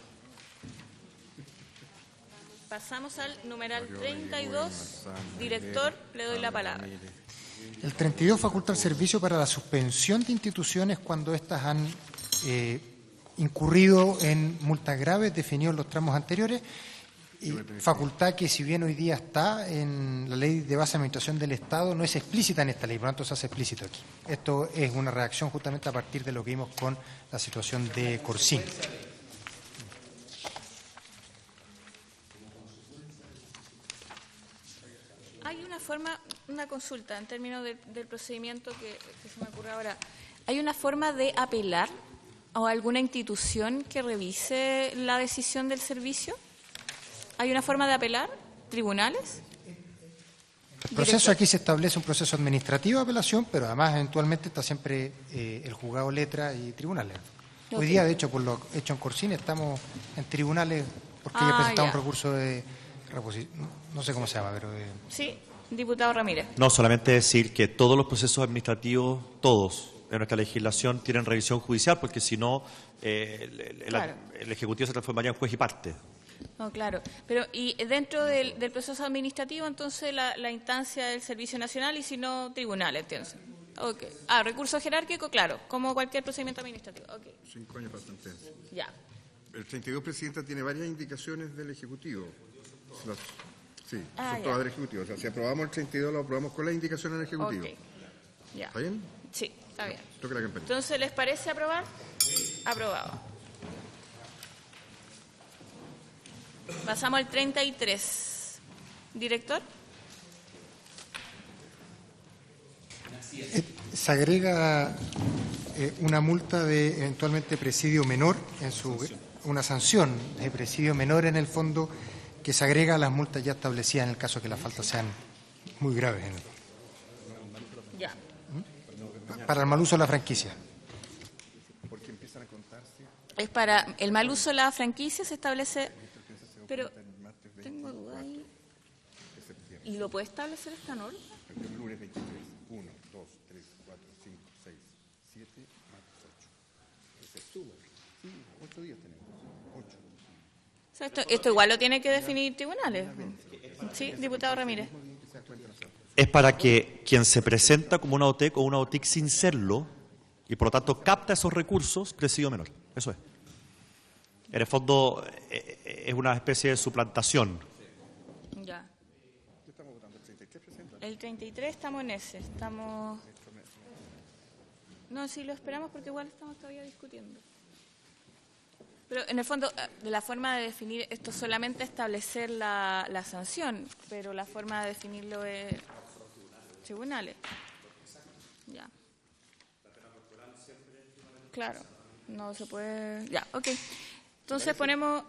Pasamos al numeral 32. Director, le doy la palabra. El 32 faculta el servicio para la suspensión de instituciones cuando éstas han incurrido en multas graves definidos en los tramos anteriores. Y facultad que, si bien hoy día está en la Ley de Base de Administración del Estado, no es explícita en esta ley, por lo tanto se hace explícito aquí. Esto es una reacción justamente a partir de lo que vimos con la situación de Corsín. Hay una forma, una consulta en términos del procedimiento que se me ocurre ahora. ¿Hay una forma de apelar a alguna institución que revise la decisión del servicio? ¿Hay una forma de apelar? ¿Tribunales? El proceso aquí se establece un proceso administrativo de apelación, pero además eventualmente está siempre el juzgado letra y tribunales. Okay. Hoy día, de hecho, por lo hecho en Corsín, estamos en tribunales porque he presentado un recurso de reposición, no sé cómo se llama, pero... Sí, diputado Ramírez. No, solamente decir que todos los procesos administrativos, todos, en nuestra legislación tienen revisión judicial, porque si no, el Ejecutivo se transformaría en juez y parte. No, claro. Pero y dentro del proceso administrativo, entonces, la instancia del Servicio Nacional y si no, tribunales, entiendo. Okay. Recurso jerárquico, claro, como cualquier procedimiento administrativo. Okay. 5 años para sentencia. Ya. El 32, Presidenta, tiene varias indicaciones del Ejecutivo. Sí, son todas del Ejecutivo. O sea, si aprobamos el 32, lo aprobamos con las indicaciones del Ejecutivo. Okay. Ya. ¿Está bien? Sí, está bien. Toque la campanita. Entonces, ¿les parece aprobar? Sí. Aprobado. Pasamos al 33. Director. Se agrega una multa de eventualmente presidio menor, una sanción de presidio menor en el fondo que se agrega a las multas ya establecidas en el caso que las faltas sean muy graves. Ya. Para el mal uso de la franquicia. Porque empiezan a contarse. Es para el mal uso de la franquicia, se establece... Pero tengo duda ahí. ¿Y lo puede establecer esta norma? El lunes 23. 1, 2, 3, 4, 5, 6, 7, 8. Se suma. Sí, 8 días tenemos. 8. O sea, esto igual lo tiene que definir tribunales. Sí, diputado Ramírez. Es para que quien se presenta como una OTEC o una OTIC sin serlo, y por lo tanto capta esos recursos, presidio menor. Eso es. En el fondo es una especie de suplantación. Ya. El 33 estamos en ese. Estamos... No, sí lo esperamos porque igual estamos todavía discutiendo. Pero en el fondo, la forma de definir esto es solamente establecer la sanción, pero la forma de definirlo es tribunales. Ya. Claro, no se puede... Ya, ok. Entonces ponemos,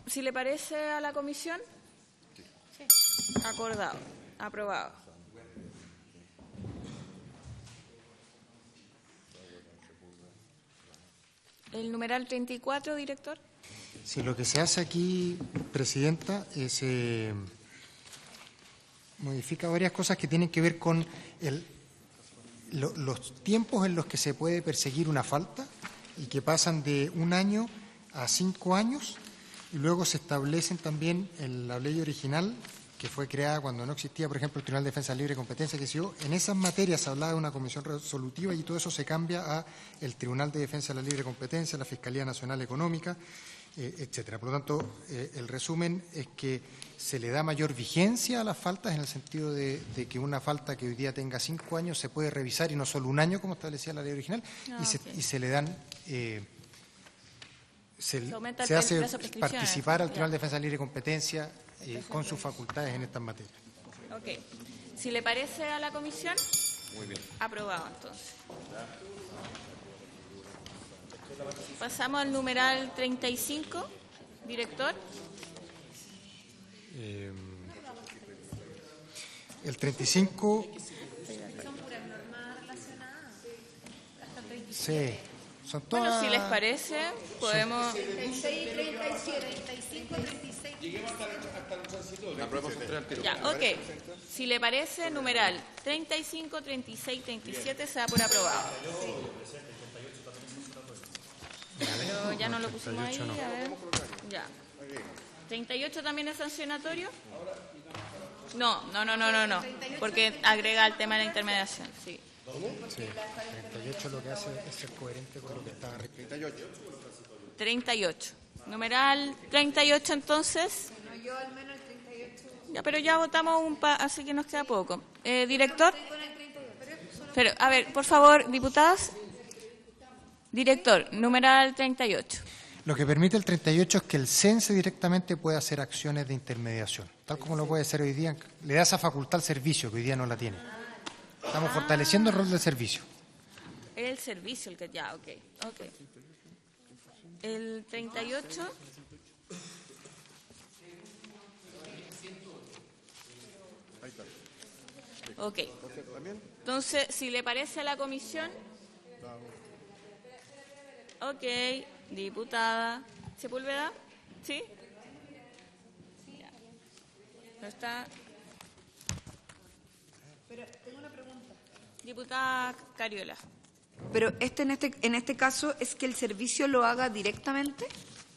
si le parece a la comisión, acordado, aprobado. El numeral 34, director. Sí, lo que se hace aquí, Presidenta, es modifica varias cosas que tienen que ver con los tiempos en los que se puede perseguir una falta y que pasan de 1 año a 5 años, y luego se establecen también en la ley original, que fue creada cuando no existía, por ejemplo, el Tribunal de Defensa Libre de Competencia, que se dio, en esas materias se hablaba de una comisión resolutiva y todo eso se cambia a el Tribunal de Defensa de la Libre Competencia, la Fiscalía Nacional Económica, etcétera. Por lo tanto, el resumen es que se le da mayor vigencia a las faltas en el sentido de que una falta que hoy día tenga 5 años se puede revisar y no solo 1 año, como establecía la ley original, y se le dan... Se hace participar al Tribunal de Defensa Libre y Competencia con sus facultades en estas materias. Ok. Si le parece a la comisión, muy bien. Aprobado entonces. Pasamos al numeral 35, director. El 35... Sí. Son todas... Bueno, si les parece, podemos... 36, 37, 35, 36, Ya, ok. Si le parece, numeral 35, 36, 37 se da por aprobado. Pero ya no lo pusimos ahí, a ver. Ya. ¿38 también es sancionatorio? No, porque agrega el tema de la intermediación, sí. Sí, 38 lo que hace es ser coherente con lo que está... 38. Numeral 38 entonces. Yo al menos el 38. Ya, pero ya votamos así que nos queda poco. Director. Pero, a ver, por favor, diputadas. Director, numeral 38. Lo que permite el 38 es que el CENSE directamente puede hacer acciones de intermediación, tal como lo puede hacer hoy día. Le da esa facultad al servicio, que hoy día no la tiene. Estamos fortaleciendo el rol del servicio. El servicio, el que ya, ok. El 38. Ok. Entonces, si le parece a la comisión. Ok, diputada Sepúlveda, ¿sí? Ya. No está. Pero tengo una pregunta. Diputada Cariola. Pero en este caso es que el servicio lo haga directamente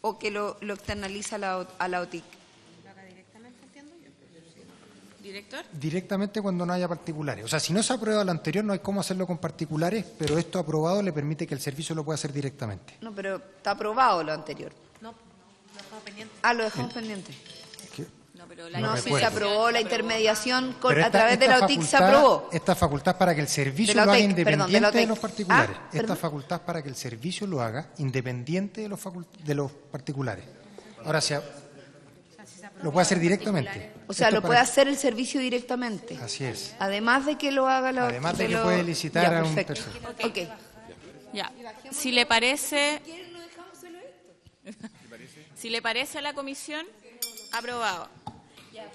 o que lo externaliza a la OTIC. ¿Lo haga directamente, entiendo yo? ¿Director? Directamente cuando no haya particulares. O sea, si no se aprueba lo anterior, no hay cómo hacerlo con particulares, pero esto aprobado le permite que el servicio lo pueda hacer directamente. No, pero está aprobado lo anterior. No, lo dejamos pendiente. Ah, lo dejamos pendiente. No, pero No, si se recuerdo. aprobó la intermediación Pero a través de la OTIC se aprobó. Esta facultad para que el servicio De la lo haga OTEC, independiente perdón, de la de OTEC. los particulares. Ah, Esta perdón. facultad para que el servicio lo haga independiente de los particulares. Ahora, lo puede hacer directamente. O sea, Esto lo para puede que- hacer el servicio directamente. Así es. Además de que lo haga la Además de que puede licitar a un perfecto. tercero. Ok. Ya. Si le parece. Si le parece a la comisión, aprobado. Ya.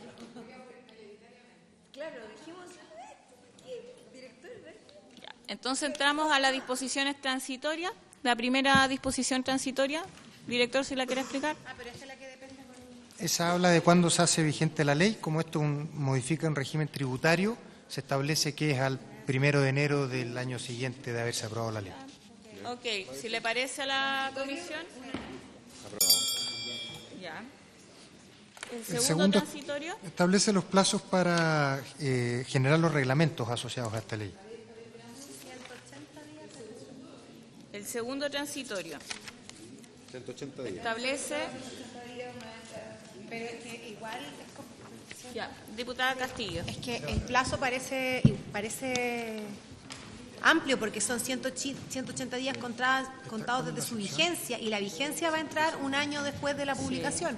Entonces entramos a las disposiciones transitorias. La primera disposición transitoria. Director, si la quiere explicar. Pero esa es la que depende con... Esa habla de cuándo se hace vigente la ley. Como esto modifica un régimen tributario, se establece que es al 1 de enero del año siguiente de haberse aprobado la ley. Ok, si le parece a la comisión. Ya. El segundo transitorio. Establece los plazos para generar los reglamentos asociados a esta ley. El segundo transitorio. 180 días. Establece. Pero es que igual es como... Ya, diputada Castillo. Es que el plazo parece amplio porque son 180 días contados desde su vigencia y la vigencia va a entrar un año después de la publicación.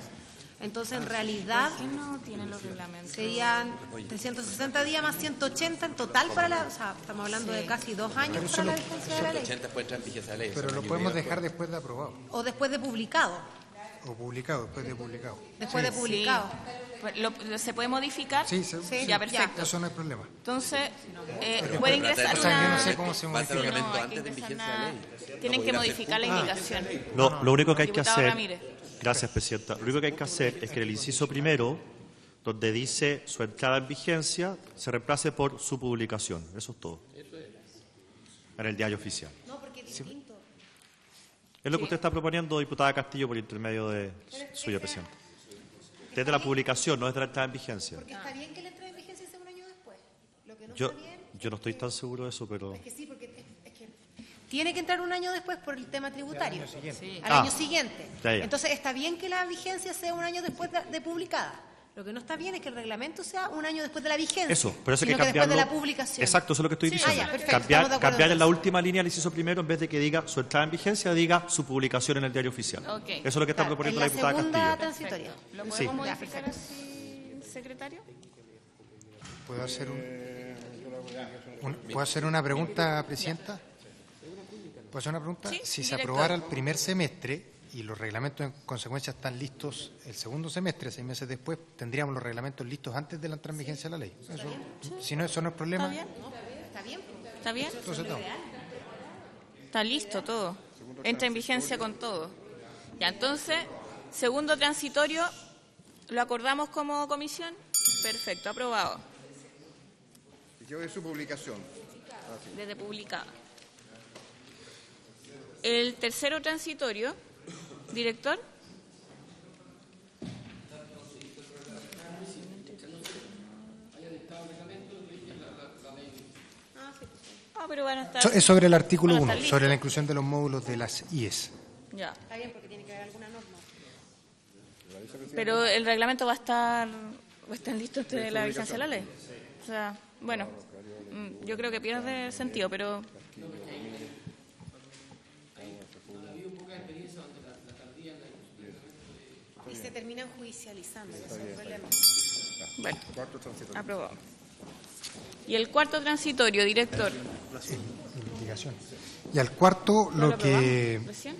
Entonces, en realidad, ¿Por qué no tienen los reglamentos? serían 360 días más 180 en total para la... O sea, estamos hablando de casi 2 años para la vigencia de la ley. 180 puede entrar en vigencia de ley. Pero lo podemos dejar después de aprobado. O después de publicado. O publicado, después de publicado. Después de publicado. ¿Se puede modificar? Sí, Ya, perfecto. Eso no hay problema. Entonces, puede ingresar O sea, yo no una... sé cómo se Falta el modifica. reglamento hay que antes de ingresar vigencia de nada. ley. Tienen que modificar la indicación. No, lo único que hay que Diputado hacer, Ramírez. gracias Presidenta, lo único que hay que hacer es que en el inciso primero, donde dice su entrada en vigencia, se reemplace por su publicación. Eso es todo. En el diario oficial. No, porque es distinto. Es lo que usted está proponiendo, diputada Castillo, por intermedio de suyo, Presidente. Desde la publicación, no desde la entrada en vigencia. Porque está bien que la entrada en vigencia sea un año después. Lo que no Yo, está bien yo no estoy tan seguro de eso, pero... es que sí, porque es que tiene que entrar un año después por el tema tributario. Sí. Al año siguiente. Ya. Entonces, está bien que la vigencia sea un año después de publicada. Lo que no está bien es que el reglamento sea un año después de la vigencia. Eso, pero eso hay que sino cambiarlo. después de la publicación. Exacto, eso es lo que estoy diciendo. ya, perfecto, estamos de acuerdo Cambiar en la entonces. última línea el inciso primero, en vez de que diga su entrada en vigencia, diga su publicación en el diario oficial. Ok. Eso es lo que está Claro, proponiendo en la diputada segunda Castillo. transitoria. ¿Lo Sí. podemos modificar así, secretario? ¿Puedo hacer una pregunta, Presidenta? ¿Puedo hacer una pregunta? Sí, Si se director. aprobara el primer semestre y los reglamentos en consecuencia están listos el segundo semestre, 6 meses después, tendríamos los reglamentos listos antes de la entrada en vigencia de la ley. Si no, eso no es problema. ¿Está bien? ¿Está bien? ¿Está bien? Entonces, no. Está listo todo. Entra en vigencia con todo. Ya, entonces, segundo transitorio, ¿Lo acordamos como comisión? Perfecto, aprobado. Y quedó de su publicación. Desde publicada. El tercero transitorio, director. Pero van a estar, Es sobre el artículo van a 1, estar sobre la listos. inclusión de los módulos de las IES. Ya. Está bien, porque tiene que haber alguna norma. Pero el reglamento va a estar listo antes de la vigencia de la ley. O sea, bueno, yo creo que pierde sentido, pero... Y se terminan judicializando, ese es el problema. Bueno, Cuarto transitorio. aprobado. Y el cuarto transitorio, director. Indicación. Y al cuarto, ¿No lo que aprobamos recién?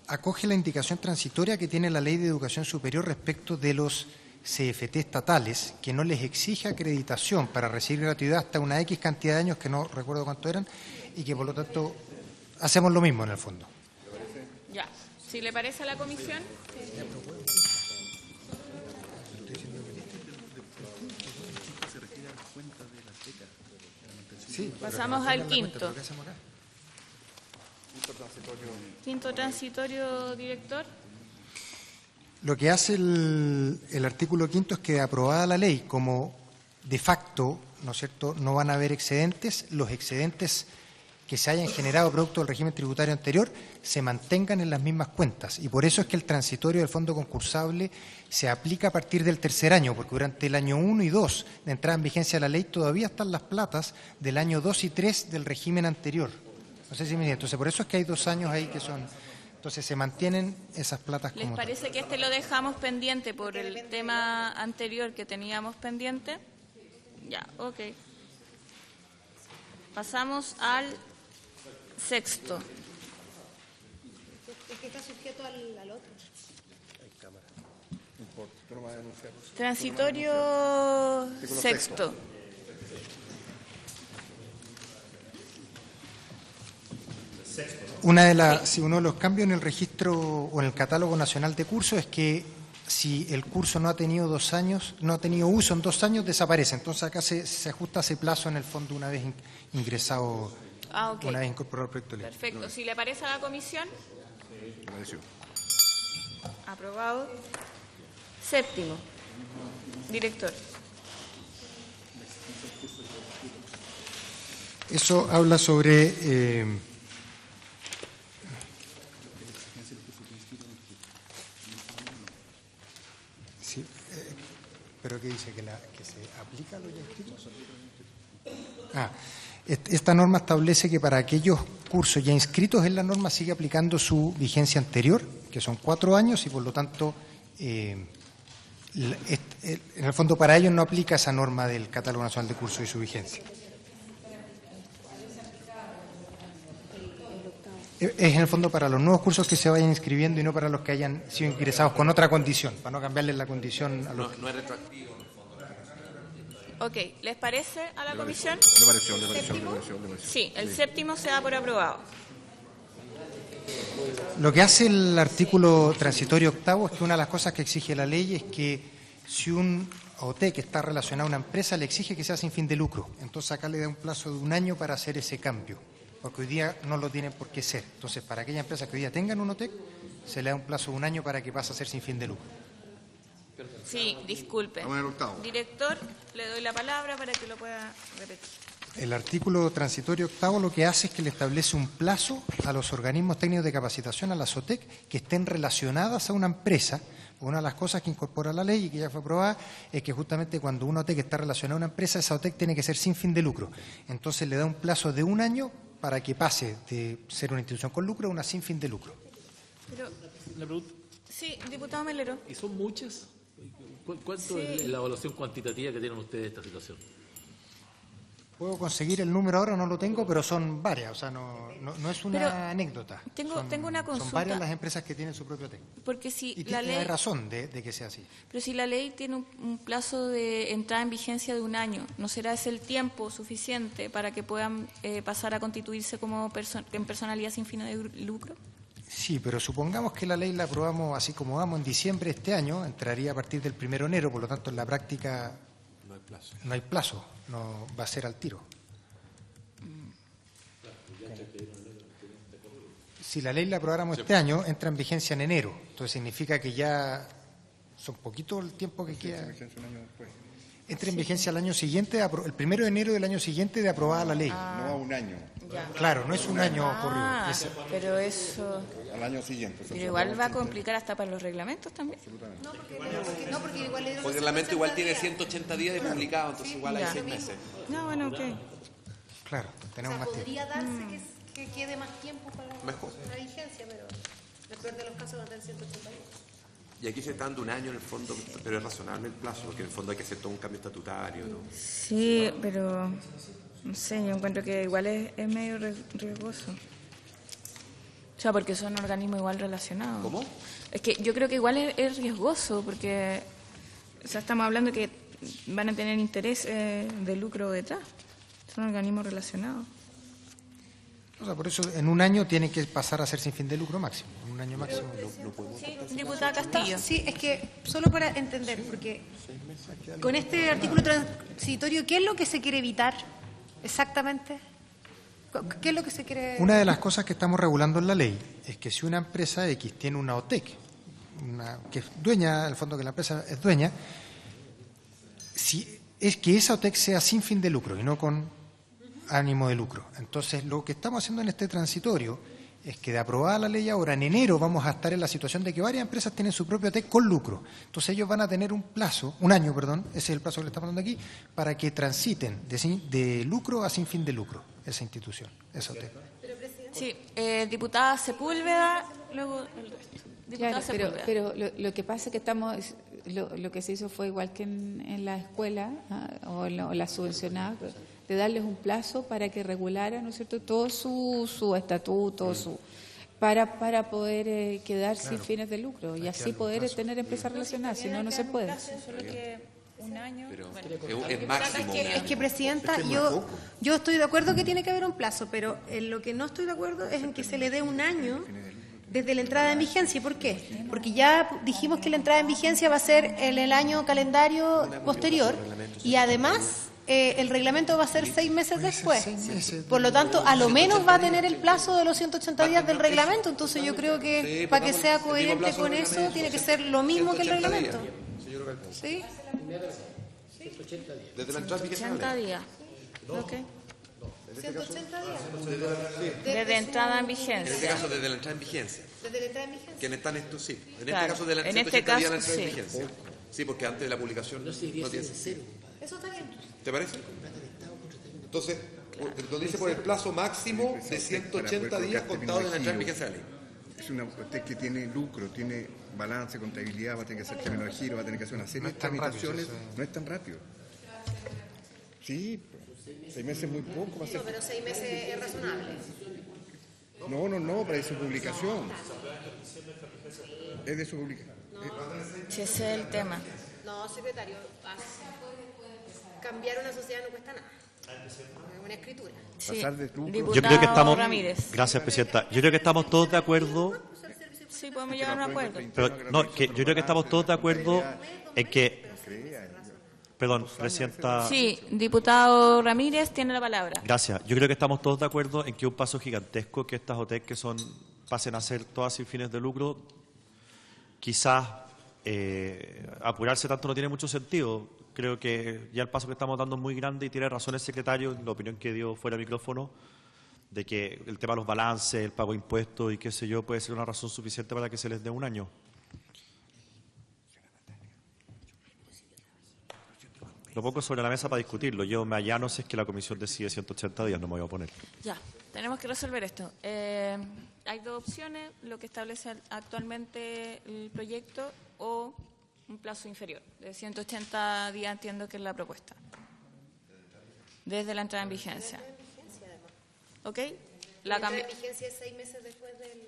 acoge la indicación transitoria que tiene la Ley de Educación Superior respecto de los CFT estatales, que no les exige acreditación para recibir gratuidad hasta una X cantidad de años, que no recuerdo cuánto eran, y que por lo tanto hacemos lo mismo en el fondo. Ya. Si le parece a la comisión. Sí, Pasamos al quinto. Quinto transitorio, director. Lo que hace el artículo quinto es que, aprobada la ley, como de facto, ¿no es cierto?, no van a haber excedentes, los excedentes que se hayan generado producto del régimen tributario anterior se mantengan en las mismas cuentas. Y por eso es que el transitorio del fondo concursable se aplica a partir del tercer año, porque durante el año 1 y 2 de entrada en vigencia de la ley todavía están las platas del año 2 y 3 del régimen anterior. No sé si me entienden. Entonces, por eso es que hay 2 años ahí que son... Entonces, se mantienen esas platas ¿Les como tal. parece que este lo dejamos pendiente por el tema anterior que teníamos pendiente? Ya, ok. Pasamos al sexto. Es que está sujeto al otro. No importa, tú no vas a denunciar. Transitorio Artículo sexto. Uno de los cambios en el registro o en el catálogo nacional de cursos es que si el curso no ha tenido 2 años, no ha tenido uso en 2 años, desaparece. Entonces acá se ajusta ese plazo en el fondo una vez ingresado, Ok. una vez incorporado el proyecto de ley. Perfecto. Si le parece a la comisión, Agradeció. aprobado. Séptimo. Director. Eso habla sobre... sí, pero ¿qué dice? ¿Que se aplica a los ya inscritos? Esta norma establece que para aquellos cursos ya inscritos en la norma sigue aplicando su vigencia anterior, que son 4 años, y por lo tanto, en el fondo para ellos no aplica esa norma del Catálogo Nacional de Cursos y su vigencia. Es en el fondo para los nuevos cursos que se vayan inscribiendo y no para los que hayan sido ingresados con otra condición, para no cambiarles la condición a los... No es retroactivo. Ok. ¿Les parece a la comisión? Le pareció. Sí, el séptimo se da por aprobado. Lo que hace el artículo transitorio octavo es que una de las cosas que exige la ley es que si un OT que está relacionado a una empresa le exige que sea sin fin de lucro, entonces acá le da un plazo de 1 año para hacer ese cambio, porque hoy día no lo tienen por qué ser. Entonces, para aquellas empresas que hoy día tengan un OTEC, se le da un plazo de 1 año para que pase a ser sin fin de lucro. Sí, disculpe. Vamos en el octavo. Director, le doy la palabra para que lo pueda repetir. El artículo transitorio octavo lo que hace es que le establece un plazo a los organismos técnicos de capacitación, a las OTEC, que estén relacionadas a una empresa. Una de las cosas que incorpora la ley y que ya fue aprobada es que justamente cuando una OTEC está relacionada a una empresa, esa OTEC tiene que ser sin fin de lucro. Entonces le da un plazo de 1 año para que pase de ser una institución con lucro a una sin fin de lucro. Pero, La pregunta, sí, diputado Melero. ¿y son muchas? ¿Cuánto Sí. es la evaluación cuantitativa que tienen ustedes de esta situación? Puedo conseguir el número ahora, no lo tengo, pero son varias, o sea, no es una Pero anécdota. tengo una Son consulta. varias las empresas que tienen su propio OTEC. Porque si Y la tiene ley, razón de que sea así. pero si la ley tiene un plazo de entrada en vigencia de 1 año, ¿no será ese el tiempo suficiente para que puedan pasar a constituirse como en personalidad sin fines de lucro? Sí, pero supongamos que la ley la aprobamos así como vamos en diciembre de este año, entraría a partir del 1 de enero, por lo tanto en la práctica no hay plazo, no va a ser al tiro. Si la ley la aprobáramos este año, entra en vigencia en enero, entonces significa que ya son poquito el tiempo que queda. Entra en vigencia al año siguiente, el 1 de enero del año siguiente de aprobada la ley. No a un año. Ya. Claro, no es un año corrido. Pero eso... Al año siguiente. Pero igual va a complicar hasta para los reglamentos también. No, porque igual le dieron Porque el reglamento igual tiene 180 días de publicado, entonces igual hay 6 meses. No, bueno, ok. Claro, tenemos más tiempo. Podría darse que quede más tiempo para Mejor. la vigencia, pero en el peor de los casos va a tener 180 días. Y aquí se está dando un año en el fondo, pero es razonable el plazo, porque en el fondo hay que hacer todo un cambio estatutario, ¿no? Sí, pero no sé, yo encuentro que igual es medio riesgoso. O sea, porque son organismos igual relacionados. ¿Cómo? Es que yo creo que igual es riesgoso, porque o sea, estamos hablando que van a tener interés de lucro detrás. Son organismos relacionados. O sea, por eso en un año tiene que pasar a ser sin fin de lucro máximo. En un año máximo. Sí, diputada Castillo. Sí, es que solo para entender, porque con este artículo transitorio, ¿qué es lo que se quiere evitar exactamente? ¿Qué es lo que se quiere...? Una de las cosas que estamos regulando en la ley es que si una empresa X tiene una OTEC, que es dueña, al fondo que la empresa es dueña, si es que esa OTEC sea sin fin de lucro y no con ánimo de lucro. Entonces, lo que estamos haciendo en este transitorio es que de aprobada la ley ahora, en enero vamos a estar en la situación de que varias empresas tienen su propio OTEC con lucro. Entonces ellos van a tener un año, ese es el plazo que le estamos dando aquí, para que transiten de lucro a sin fin de lucro, esa institución, esa OTEC. Sí, diputada Sepúlveda, luego el resto. Claro, pero lo que pasa es que estamos, lo que se hizo fue igual que en la escuela o en la subvencionada, de darles un plazo para que regularan, ¿no es cierto?, todo su estatuto, para poder quedar sin fines de lucro y así poder tener empresas relacionadas, si no, no se puede. Solo que un año. Pero es máximo. Es que, Presidenta, yo estoy de acuerdo que tiene que haber un plazo, pero en lo que no estoy de acuerdo es en que se le dé un año desde la entrada en vigencia. ¿Y por qué? Porque ya dijimos que la entrada en vigencia va a ser en el año calendario posterior y además el reglamento va a ser 6 meses después. Por lo tanto, a lo menos va a tener el plazo de los 180 días del reglamento. Entonces yo creo que para que sea coherente con eso tiene que ser lo mismo que el reglamento. ¿Sí? Desde la entrada en vigencia. 80 días. Ok. 180 días. Desde entrada en En este vigencia. caso, desde la entrada en vigencia. Desde la entrada en vigencia. Quienes están estos, sí. En Claro. este caso, de la En 180 este días de la caso, entrada en sí. vigencia. Sí, porque antes de la publicación no tiene. Eso está bien. ¿Te parece? Entonces, lo dice por el plazo máximo de 180 días contados de la entrada en vigencia de la ley. Es una OTEC que tiene lucro, tiene balance, contabilidad, va a tener que hacer términos de giro, va a tener que hacer una serie de tramitaciones. No es tan rápido. Sí, 6 meses es muy poco. Va a ser... Pero 6 meses es razonable. No, para su publicación. Es de su publicación. Si ese es el tema. No, secretario, cambiar una sociedad no cuesta nada. Es una escritura. Sí. Pasar de lucro. Diputado Yo creo que estamos. Ramírez. Gracias, Presidenta. Yo creo que estamos todos de acuerdo. Sí, podemos llegar a un acuerdo. Pero, no, que yo creo que estamos todos de acuerdo en que. Perdón, Presidenta. Sí, diputado Ramírez tiene la palabra. Gracias. Yo creo que estamos todos de acuerdo en que es un paso gigantesco que estas OTEC que pasen a ser todas sin fines de lucro. Quizás apurarse tanto no tiene mucho sentido. Creo que ya el paso que estamos dando es muy grande y tiene razón el secretario en la opinión que dio fuera de micrófono de que el tema de los balances, el pago de impuestos y qué sé yo puede ser una razón suficiente para que se les dé un año. Lo pongo sobre la mesa para discutirlo. Yo me allano si es que la comisión decide 180 días, no me voy a oponer. Ya, tenemos que resolver esto. Hay dos opciones, lo que establece actualmente el proyecto o un plazo inferior. De 180 días entiendo que es la propuesta. Desde la entrada en vigencia. ¿Ok? La entrada en vigencia es 6 meses después del...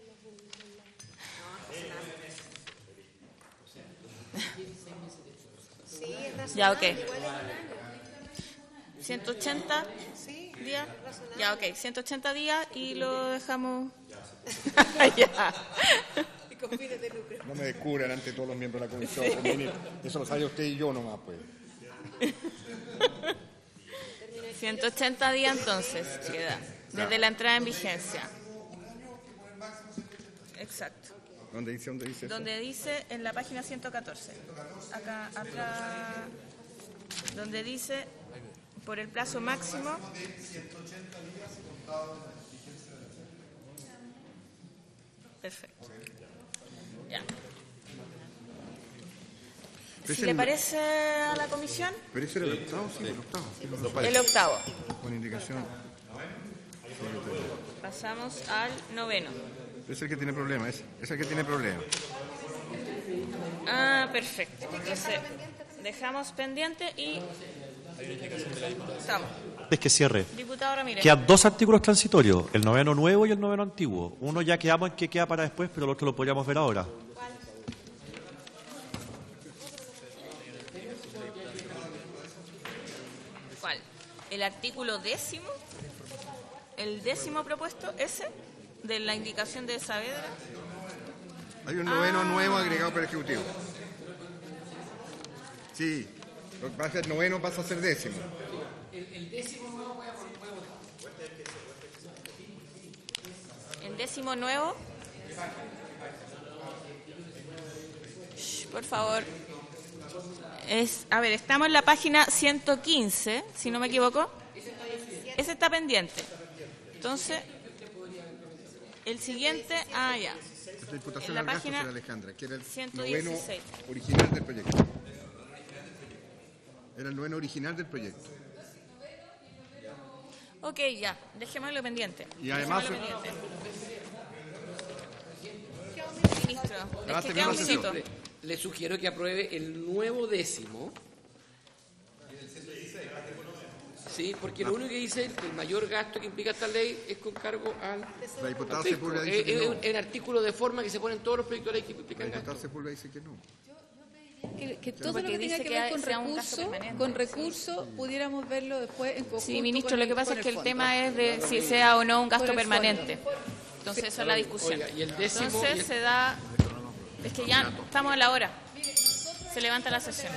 Sí, es razonable. Ya, ok. Igual es un año. 180 días. Ya, ok. 180 días y lo dejamos Ya. Y con fines de lucro. No me descubran ante todos los miembros de la comisión. Pues, ministro. Eso lo sabe usted y yo nomás, pues. 180 días entonces queda, desde la entrada en vigencia. Exacto. ¿Dónde dice eso? Donde dice en la página 114. Acá atrás, donde dice por el plazo máximo. Perfecto. Ya. Si le parece a la comisión. Pero ese era el octavo, sí, el octavo. El octavo. Con indicación. Pasamos al noveno. Es el que tiene problemas, es el que tiene problemas. Ah, perfecto. Entonces, dejamos pendiente y estamos. Es que cierre. Diputado Ramírez. Quedan 2 artículos transitorios, el noveno nuevo y el noveno antiguo. Uno ya quedamos en que queda para después, pero el otro lo podríamos ver ahora. ¿Cuál? ¿El artículo 10º? ¿El 10º propuesto? ¿Ese? ¿De la indicación de Saavedra? Hay un noveno nuevo agregado por el Ejecutivo. Sí, lo que va a ser noveno pasa a ser 10º. El 10º nuevo voy a votar. ¿El 10º nuevo? Por favor. A ver, estamos en la página 115, si no me equivoco. Ese está pendiente. Entonces, el siguiente, ya. La Diputación En la al gasto, página señora Alejandra, que era el 116. noveno original del proyecto. Era el noveno original del proyecto. Ok, ya, dejémoslo pendiente. Y además... Ministro, es que queda un minuto. Le sugiero que apruebe el nuevo 10º. Sí, porque lo único que dice el mayor gasto que implica esta ley es con cargo al... La diputada al fisco. Sepúlveda dice que no. El artículo de forma que se ponen todos los proyectos de ley que implican La diputada gasto. Sepúlveda dice que no. Que todo Porque lo que tenga dice que que ver con sea un gasto permanente. con recursos pudiéramos verlo después en conjunto. Sí, ministro, con lo que pasa con es que el fondo. tema es de si sea o no un gasto Por el permanente. Entonces, eso es la discusión. Oiga, y el 10º Entonces, se da... Es que ya estamos a la hora. Se levanta la sesión.